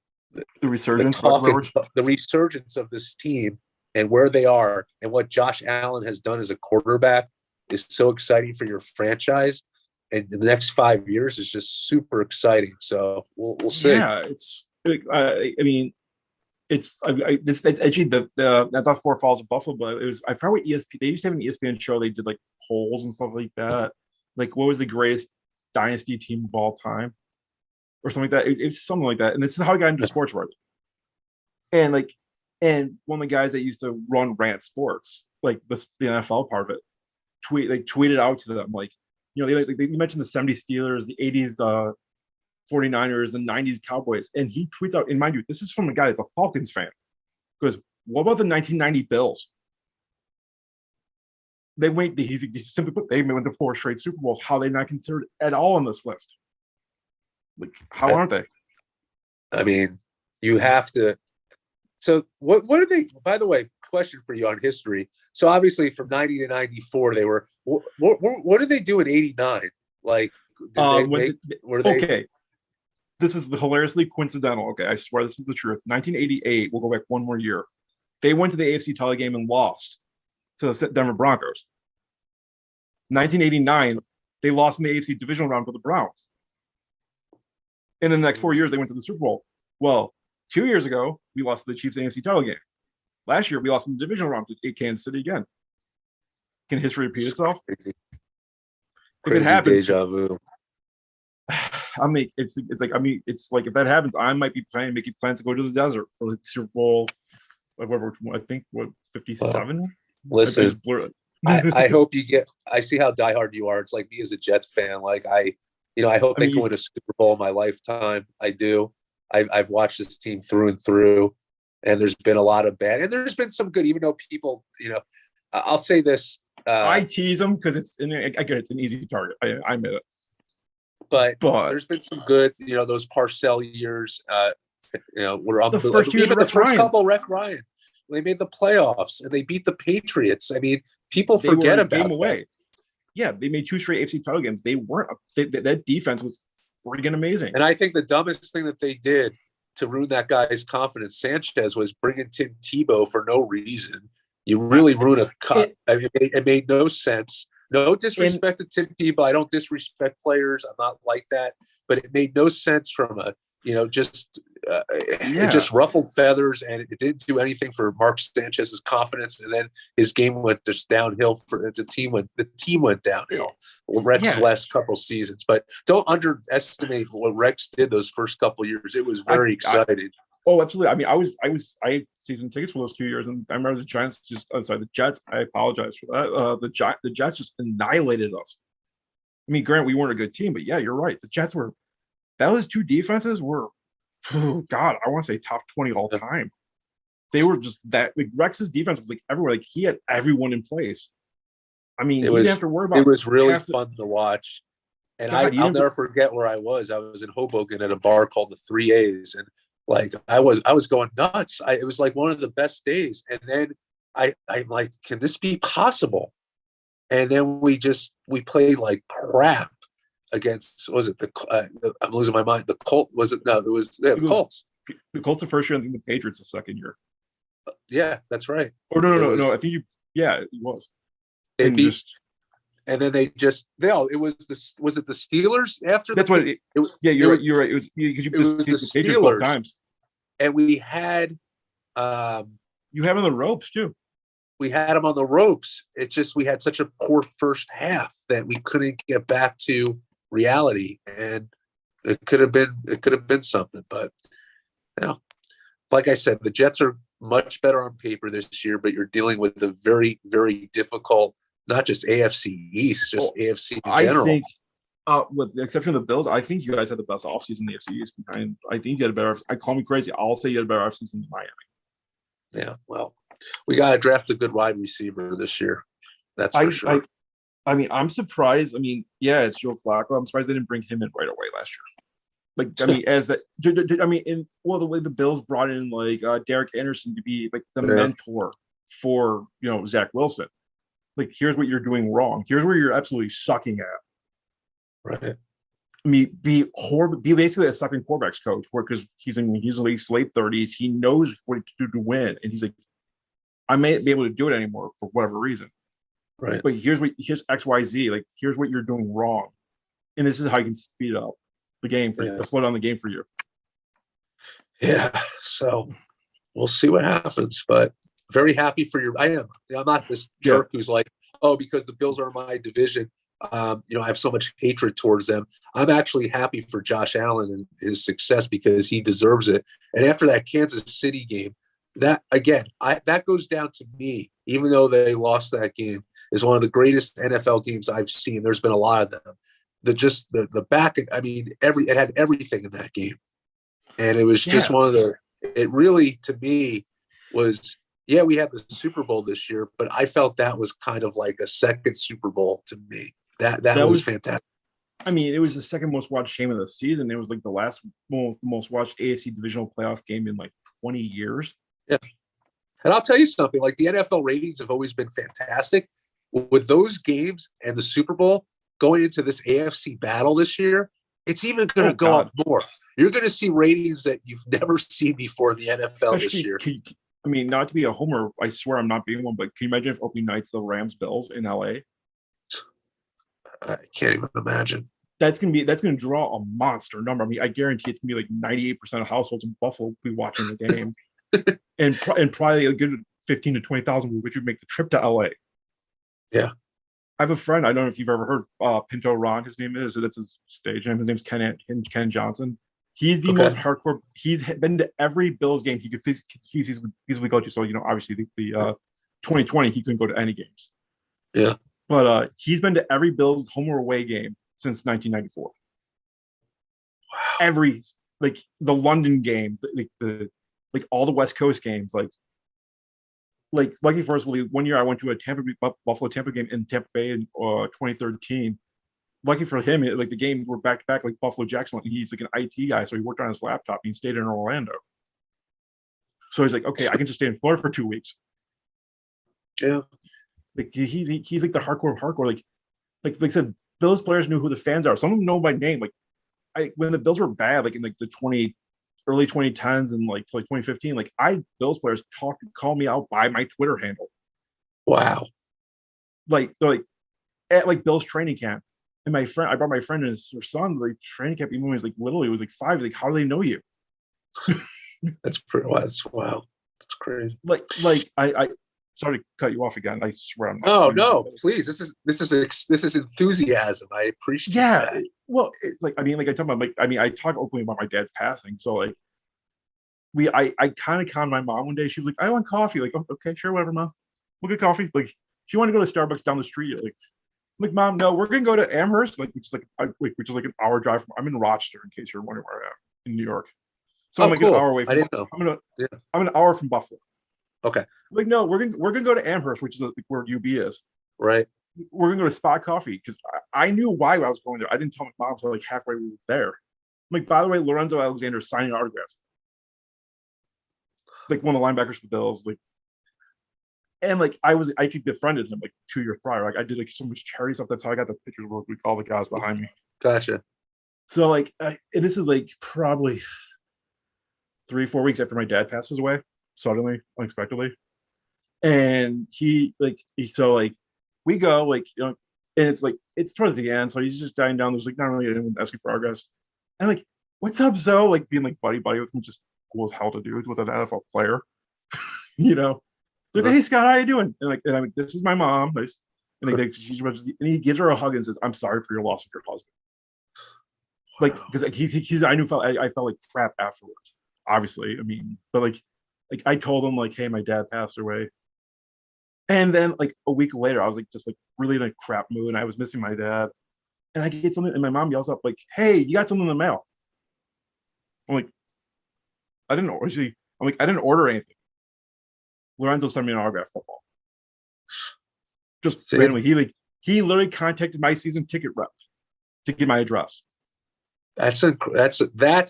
Speaker 2: resurgence, the resurgence of this team and where they are and what Josh Allen has done as a quarterback is so exciting for your franchise. And the next 5 years is just super exciting. So we'll see.
Speaker 1: Yeah, it's actually I thought 4 Falls of Buffalo, but it was, I forgot what ESPN, they used to have an ESPN show. They did like polls and stuff like that. Like, what was the greatest dynasty team of all time or something like that. It was something like that. And this is how I got into sports writing. And one of the guys that used to run Rant Sports, like the NFL part of it, tweeted out to them, like, you know, they mentioned the 70s Steelers, the 80s 49ers, the 90s Cowboys. And he tweets out, and mind you, this is from a guy that's a Falcons fan. Goes, what about the 1990 Bills? He simply put, they went to 4 straight Super Bowls. How are they not considered at all on this list? Like, how aren't they? I
Speaker 2: mean, you have to. So what are they? By the way, question for you on history. So obviously from 90 to 94, they were. What did they do in 89? Like,
Speaker 1: okay. This is hilariously coincidental. Okay, I swear this is the truth. 1988. We'll go back one more year. They went to the AFC title game and lost to the Denver Broncos. 1989, they lost in the AFC divisional round to the Browns. And in the next 4 years, they went to the Super Bowl. Well, 2 years ago, we lost to the Chiefs AFC title game. Last year, we lost in the divisional round to Kansas City again. Can history repeat itself?
Speaker 2: Crazy.
Speaker 1: If it happens,
Speaker 2: deja vu.
Speaker 1: It's like if that happens, I might be making plans to go to the desert for the Super Bowl. Whatever, I think 57.
Speaker 2: Listen, I hope you get. I see how diehard you are. It's like me as a Jets fan. Like I hope they go win a Super Bowl in my lifetime. I do. I've watched this team through and through, and there's been a lot of bad, and there's been some good. Even though people, I'll say this.
Speaker 1: I tease them because I get it's an easy target. I admit it.
Speaker 2: But there's been some good. Those Parcells years. We're on
Speaker 1: the first year.
Speaker 2: The first couple, Rex Ryan. They made the playoffs and they beat the Patriots. I mean, people forget about
Speaker 1: game away. Yeah, they made 2 straight AFC title games. They weren't. That defense was freaking amazing.
Speaker 2: And I think the dumbest thing that they did to ruin that guy's confidence, Sanchez, was bringing Tim Tebow for no reason. You really ruined a cut. It made no sense. No disrespect to Tim Tebow. I don't disrespect players. I'm not like that. But it made no sense from it just ruffled feathers, and it didn't do anything for Mark Sanchez's confidence. And then his game went just downhill. The team went downhill. Rex's last couple seasons, but don't underestimate what Rex did those first couple years. It was very exciting.
Speaker 1: Oh, absolutely. I mean, I had season tickets for those 2 years, and I remember the Jets. I apologize for that. The Jets just annihilated us. I mean, granted, we weren't a good team, but yeah, you're right. The Jets were. Those 2 defenses were, oh God, I want to say top 20 all time. They were just that. Like Rex's defense was like everywhere. Like he had everyone in place. I mean, he didn't have to worry about.
Speaker 2: It was really fun to watch, and I'll never forget where I was. I was in Hoboken at a bar called the 3 A's, and like I was going nuts. It was like one of the best days. And then I'm like, can this be possible? And then we played like crap against. Was it I'm losing my mind. The Colts? Was it? No, it was the Colts.
Speaker 1: The Colts the first year. I think the Patriots the second year.
Speaker 2: Yeah, that's right.
Speaker 1: Or no. I think it was.
Speaker 2: They beat. And then it was it the Steelers after?
Speaker 1: That's what. You're right. It was because
Speaker 2: it was the Patriots both times, and we had.
Speaker 1: You have on the ropes too.
Speaker 2: We had them on the ropes. It's just we had such a poor first half that we couldn't get back to reality, and it could have been something. But like I said, the Jets are much better on paper this year, but you're dealing with a very, very difficult. Not just AFC East, just AFC in general.
Speaker 1: I think, with the exception of the Bills, I think you guys had the best offseason in the AFC East. I think you had a better. I call me crazy. I'll say you had a better offseason than Miami.
Speaker 2: Yeah. Well, we got to draft a good wide receiver this year. That's for
Speaker 1: I,
Speaker 2: sure.
Speaker 1: I mean, I'm surprised. I mean, yeah, it's Joe Flacco. I'm surprised they didn't bring him in right away last year. Like, I mean, as that, I mean, the way the Bills brought in like Derek Anderson to be like the mentor for Zach Wilson. Like, here's what you're doing wrong. Here's where you're absolutely sucking at.
Speaker 2: Right.
Speaker 1: I mean, be basically a sucking quarterbacks coach, because he's like late 30s. He knows what to do to win, and he's like, I may be able to do it anymore for whatever reason.
Speaker 2: Right.
Speaker 1: But here's XYZ. Like, here's what you're doing wrong, and this is how you can speed up the game for you, slow down the game for you.
Speaker 2: Yeah. So we'll see what happens, but very happy for your. I'm not this jerk who's like, oh, because the Bills are in my division, I have so much hatred towards them. I'm actually happy for Josh Allen and his success because he deserves it. And after that Kansas City game, that again, that goes down to me, even though they lost that game, is one of the greatest NFL games I've seen. There's been a lot of them. The back, I mean, it had everything in that game. And it was just one of it really, to me, was, we had the Super Bowl this year, but I felt that was kind of like a second Super Bowl to me. That was fantastic.
Speaker 1: I mean, it was the second most watched game of the season. It was like the most watched AFC divisional playoff game in like 20 years.
Speaker 2: Yeah. And I'll tell you something, like the NFL ratings have always been fantastic. With those games and the Super Bowl going into this AFC battle this year, it's even going to go up more. You're going to see ratings that you've never seen before in the NFL this year.
Speaker 1: I mean, not to be a homer, I swear I'm not being one, but can you imagine if opening night's the Rams-Bills in LA?
Speaker 2: I can't even imagine.
Speaker 1: That's gonna draw a monster number. I mean, I guarantee it's gonna be like 98% of households in Buffalo will be watching the game, and probably a good 15 to 20,000 which would make the trip to LA.
Speaker 2: Yeah,
Speaker 1: I have a friend. I don't know if you've ever heard Pinto Ron. His name is. That's his stage name. His name's Ken Johnson. He's the most hardcore. He's been to every Bills game he could feasibly go to. So obviously the 2020 he couldn't go to any games.
Speaker 2: Yeah,
Speaker 1: but he's been to every Bills home or away game since 1994. Wow. Every, like, the London game, like all the West Coast games, like lucky for us, 1 year I went to a Buffalo Tampa game in Tampa Bay in 2013. Lucky for him, like the games were back to back, like Buffalo Jackson. He's like an IT guy, so he worked on his laptop. He stayed in Orlando, so he's like, okay, I can just stay in Florida for 2 weeks.
Speaker 2: Yeah,
Speaker 1: like he's like the hardcore of hardcore. Like I said, Bills players knew who the fans are. Some of them know by name. Like when the Bills were bad, like in like the early 2010s and like 2015, like Bills players call me out by my Twitter handle.
Speaker 2: Wow.
Speaker 1: Like they're like at like Bills training camp. And I brought my friend and his son, like training camp, even when he was like little, he was like 5. Like, how do they know you?
Speaker 2: That's pretty wild. That's wow. That's crazy.
Speaker 1: Like I sorry to cut you off again. I swear I'm not.
Speaker 2: Oh no, please. This is enthusiasm. I appreciate that.
Speaker 1: Well, it's like, I mean, like I talk about, like, I mean, I talk openly about my dad's passing. So like I kind of conned my mom one day. She was like, I want coffee. Like, oh, okay, sure, whatever, mom. We'll get coffee. Like, she wanted to go to Starbucks down the street. Like, I'm like, Mom, no, we're gonna go to Amherst, like which is like an hour drive from. I'm in Rochester, in case you're wondering where I am in New York. So I'm like
Speaker 2: cool.
Speaker 1: An hour away from.
Speaker 2: I didn't know.
Speaker 1: I'm an hour from Buffalo.
Speaker 2: Okay.
Speaker 1: I'm like, no, we're gonna go to Amherst, which is like where UB is.
Speaker 2: Right.
Speaker 1: We're gonna go to Spot Coffee because I knew why I was going there. I didn't tell my mom until like halfway we were there. I'm like, by the way, Lorenzo Alexander is signing autographs. Like one of the linebackers for the Bills, like. And like I actually befriended him like 2 years prior. Like I did like so much charity stuff. That's how I got the pictures with all the guys behind me.
Speaker 2: Gotcha.
Speaker 1: So like this is like probably 3-4 weeks after my dad passes away, suddenly, unexpectedly. And so we go like, and it's like it's towards the end, so he's just dying down. There's like not really anyone asking for autographs. And like, what's up, Zoe? Like being like buddy with him, just cool as hell to do with an NFL player, Like, hey Scott, how you doing? And I'm like, this is my mom. And he gives her a hug and says, I'm sorry for your loss of your husband. Like, because I felt like crap afterwards. Obviously, I mean, but like I told him like, hey, my dad passed away. And then like a week later, I was like just like really in a crap mood, and I was missing my dad. And I get something, and my mom yells up like, hey, you got something in the mail. I'm like, I didn't order anything. Lorenzo sent me an autograph football. Just
Speaker 2: See?
Speaker 1: randomly. He literally contacted my season ticket rep to get my address.
Speaker 2: That's an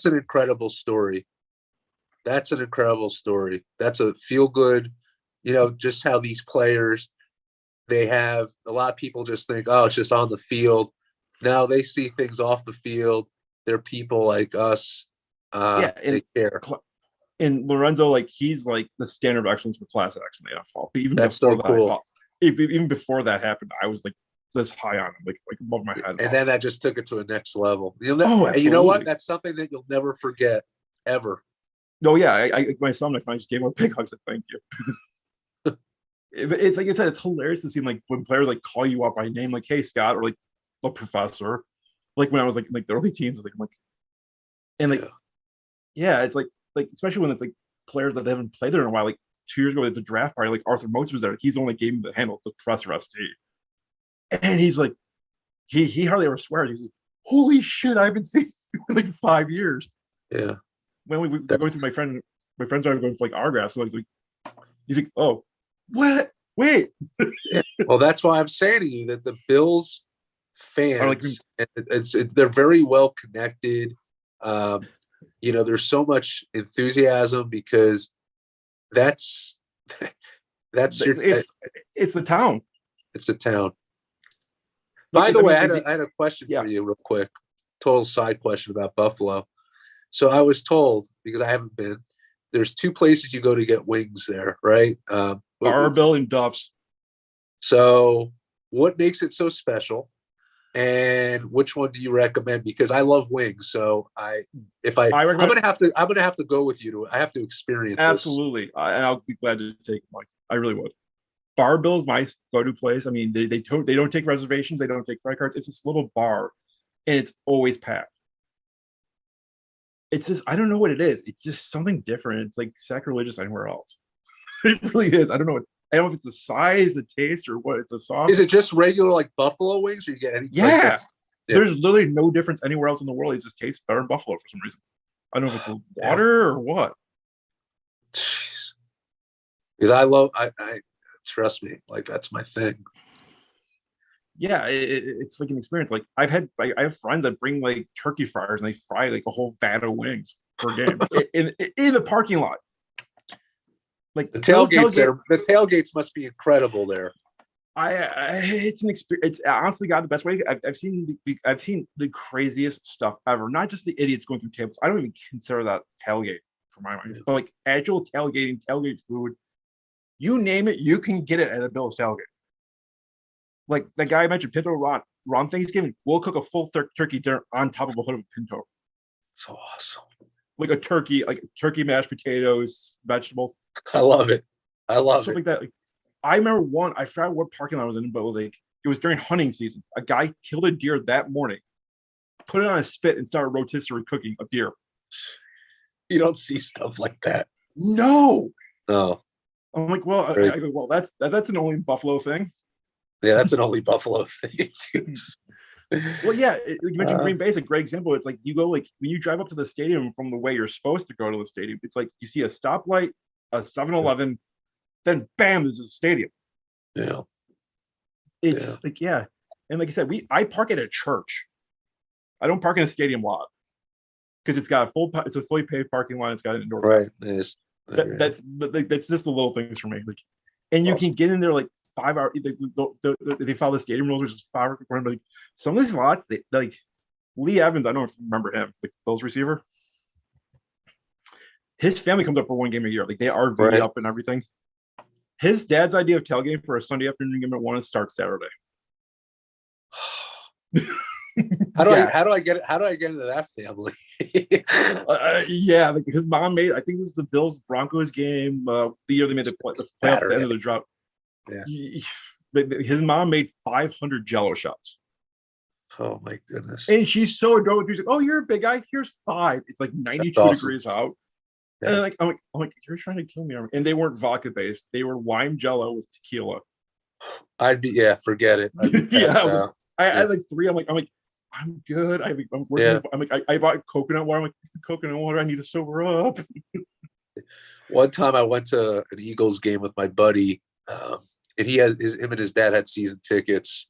Speaker 2: incredible story. That's an incredible story. That's a feel good, just how these players, they have a lot of people just think, oh, it's just on the field. Now they see things off the field. They're people like us.
Speaker 1: Yeah,
Speaker 2: they care.
Speaker 1: And Lorenzo, like he's like the standard of excellence for class action in the NFL. But even
Speaker 2: That's
Speaker 1: before
Speaker 2: so
Speaker 1: that,
Speaker 2: cool.
Speaker 1: even before that happened, I was like this high on him, like above my head.
Speaker 2: And then that just took it to a next level.
Speaker 1: Oh,
Speaker 2: and you know what?
Speaker 1: absolutely.
Speaker 2: That's something that you'll never forget, ever.
Speaker 1: No, yeah, I my son next time I just gave him a big hug, said thank you. It's like I said, it's hilarious to see like when players like call you up by name, like hey Scott, or like the professor. Like when I was like in like the early teens, like I'm like, and like yeah, it's like especially when it's like players that they haven't played there in a while. Like 2 years ago at the draft party, like Arthur Motes was there. He's the one that gave him the handle, the Professor ST. And he's like, he hardly ever swears. He's like, holy shit, I haven't seen you in like 5 years.
Speaker 2: Yeah.
Speaker 1: When we going through my friends are going for like autographs. So he's like, oh, what? Wait.
Speaker 2: Yeah. Well, that's why I'm saying to you that the Bills fans, they're very well connected. There's so much enthusiasm because that's your.
Speaker 1: It's the town.
Speaker 2: It's the town. By the way, I had a question for you, real quick. Total side question about Buffalo. So I was told, because I haven't been, there's 2 places you go to get wings there, right?
Speaker 1: Arbel and Duff's.
Speaker 2: So what makes it so special? And which one do you recommend? Because I love wings. So I'm gonna have to go with you I have to experience
Speaker 1: absolutely. And I'll be glad to take Mike. I really would. Bar-Bill is my go-to place. I mean, they don't take reservations, they don't take credit cards. It's this little bar, and it's always packed. It's just I don't know what it is. It's just something different. It's like sacrilegious anywhere else. It really is. I don't know if it's the size, the taste, or what. It's the sauce.
Speaker 2: Is it just regular like buffalo wings, or you get any?
Speaker 1: Yeah. There's literally no difference anywhere else in the world. It just tastes better in Buffalo for some reason. I don't know if it's the water or what.
Speaker 2: Jeez. Because I trust me, like that's my thing.
Speaker 1: Yeah, it's like an experience. Like I have friends that bring like turkey fryers and they fry like a whole vat of wings per game in the parking lot. Like
Speaker 2: the tailgates there, the tailgates must be incredible there.
Speaker 1: It's an experience. It's honestly got the best way. I've seen the craziest stuff ever. Not just the idiots going through tables. I don't even consider that tailgate for my mind. But like actual tailgate food, you name it, you can get it at a Bill's tailgate. Like that guy I mentioned, Pinto Ron Thanksgiving, we'll cook a full turkey dinner on top of a hood of Pinto.
Speaker 2: So awesome.
Speaker 1: Like a turkey, mashed potatoes, vegetables.
Speaker 2: I love it.
Speaker 1: Stuff like that. Like, I remember I forgot what parking lot I was in, but it was during hunting season. A guy killed a deer that morning, put it on a spit, and started rotisserie cooking a deer.
Speaker 2: You don't see stuff like that.
Speaker 1: No.
Speaker 2: No.
Speaker 1: I'm like, well, I go, well, that's an only Buffalo thing.
Speaker 2: Yeah, that's an only Buffalo thing.
Speaker 1: Well, yeah, you mentioned Green Bay is a great example. It's like you go like when you drive up to the stadium from the way you're supposed to go to the stadium. It's like you see a stoplight, a 7-Eleven, then bam, there's a stadium.
Speaker 2: Yeah,
Speaker 1: it's like and like I said, I park at a church. I don't park in a stadium lot because it's got it's a fully paved parking lot. It's got an indoor.
Speaker 2: Right.
Speaker 1: That's just the little things for me. Like, and you can get in there like 5 hours. They follow the stadium rules, which is 5 hours before. Like some of these lots, they like Lee Evans. I don't know if you remember him, the Bills receiver. His family comes up for one game a year. Like they RV up and everything. His dad's idea of tailgating for a Sunday afternoon game at 1 is start Saturday.
Speaker 2: How do I get into that family?
Speaker 1: Yeah, like his mom made. I think it was the Bills Broncos game. The year they made the playoffs at the end of the drought. Yeah, his mom made 500 Jello shots.
Speaker 2: Oh my goodness!
Speaker 1: And she's so adorable. She's like, "Oh, you're a big guy. Here's 5." It's like 92 degrees out. Yeah. And I'm like, you're trying to kill me. And they weren't vodka based. They were lime Jello with tequila.
Speaker 2: Forget it.
Speaker 1: I like 3. I'm like, I'm good. I'm working. I'm like, I bought coconut water. I'm like, coconut water. I need to sober up.
Speaker 2: One time I went to an Eagles game with my buddy, and him and his dad had season tickets,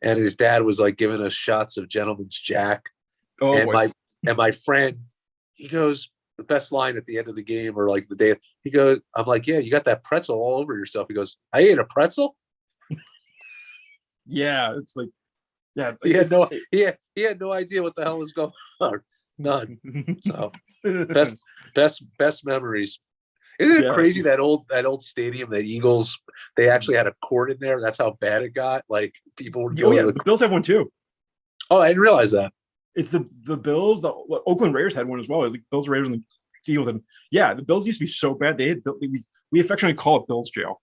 Speaker 2: and his dad was like giving us shots of Gentleman's Jack,
Speaker 1: Oh
Speaker 2: and
Speaker 1: boy.
Speaker 2: my friend, he goes, the best line at the end of the game or like the day, he goes, I'm like, yeah, you got that pretzel all over yourself. He goes, I ate a pretzel.
Speaker 1: Yeah, it's like, yeah,
Speaker 2: He had
Speaker 1: it's-
Speaker 2: he had no idea what the hell was going on. None. So best memories. Isn't it
Speaker 1: Yeah.
Speaker 2: crazy that old stadium, that Eagles, they actually had a court in there? That's how bad it got. Like people would go
Speaker 1: Oh yeah,
Speaker 2: to
Speaker 1: the Bills have one too.
Speaker 2: Oh, I didn't realize that.
Speaker 1: It's the Bills. The Oakland Raiders had one as well. It's like Bills, Raiders, and the Eagles. And yeah, the Bills used to be so bad. They had we affectionately call it Bills jail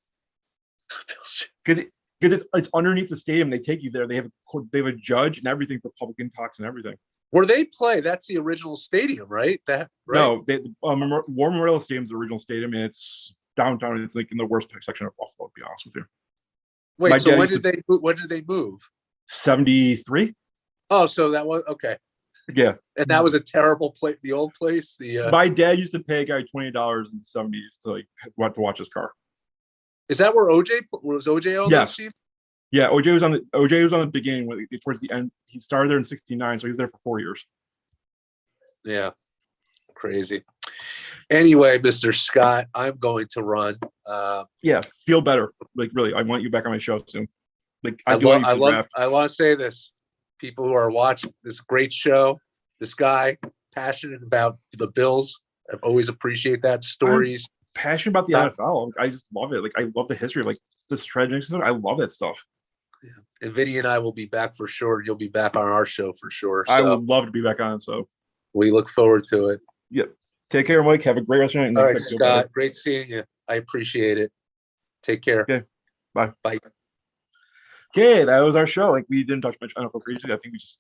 Speaker 1: because it's underneath the stadium. They take you there. They have a judge and everything for public intox and everything.
Speaker 2: Where they play, that's the original stadium, right? That right?
Speaker 1: No, War Memorial Stadium is the original stadium, and it's downtown. It's like in the worst section of Buffalo. To be honest with you,
Speaker 2: Wait,
Speaker 1: my
Speaker 2: so
Speaker 1: dad
Speaker 2: when
Speaker 1: used
Speaker 2: did they move?
Speaker 1: 73.
Speaker 2: Oh, so that was okay.
Speaker 1: Yeah,
Speaker 2: And that was a terrible place. The old place.
Speaker 1: my dad used to pay a guy $20 in the 70s to like to watch his car.
Speaker 2: Is that where OJ was? OJ on
Speaker 1: Yes.
Speaker 2: that team?
Speaker 1: Yeah, OJ was on the beginning towards the end. He started there in '69, so he was there for 4 years.
Speaker 2: Yeah, crazy. Anyway, Mr. Scott, I'm going to run.
Speaker 1: Yeah, feel better. Like really, I want you back on my show soon. Like
Speaker 2: I
Speaker 1: do want
Speaker 2: love.
Speaker 1: you for the draft.
Speaker 2: I want to say this: people who are watching this great show, this guy passionate about the Bills. I always appreciate that stories.
Speaker 1: Passionate about the NFL. I just love it. Like I love the history. Like the strategy. I love that stuff.
Speaker 2: And Vinny and I will be back for sure. You'll be back on our show for sure. So
Speaker 1: I would love to be back on. So
Speaker 2: we look forward to it.
Speaker 1: yep. Take care, Mike. Have a great rest of your night.
Speaker 2: All
Speaker 1: And
Speaker 2: right,
Speaker 1: feel better.
Speaker 2: Scott. Great seeing you. I appreciate it. Take care.
Speaker 1: Okay. Bye.
Speaker 2: Bye.
Speaker 1: Okay, that was our show. Like we didn't touch much NFL free agency. I think we just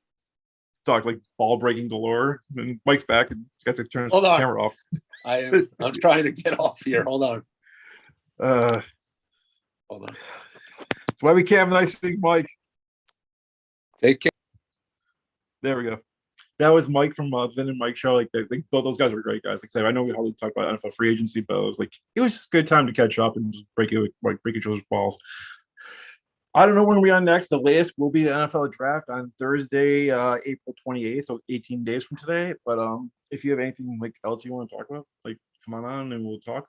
Speaker 1: talked like ball breaking galore. And Mike's back and got to turn his
Speaker 2: Hold on.
Speaker 1: camera off.
Speaker 2: I'm trying to get off here. Hold on.
Speaker 1: Hold
Speaker 2: on.
Speaker 1: That's why we can't have nice things, Mike.
Speaker 2: Take care.
Speaker 1: There we go. That was Mike from Vin and Mike show. Like both those guys were great guys. Like I said, I know we hardly talked about NFL free agency, but it was just a good time to catch up and just break each other's balls. I don't know when we're on next. The latest will be the NFL draft on Thursday, April 28th, so 18 days from today. But if you have anything else you want to talk about, come on and we'll talk.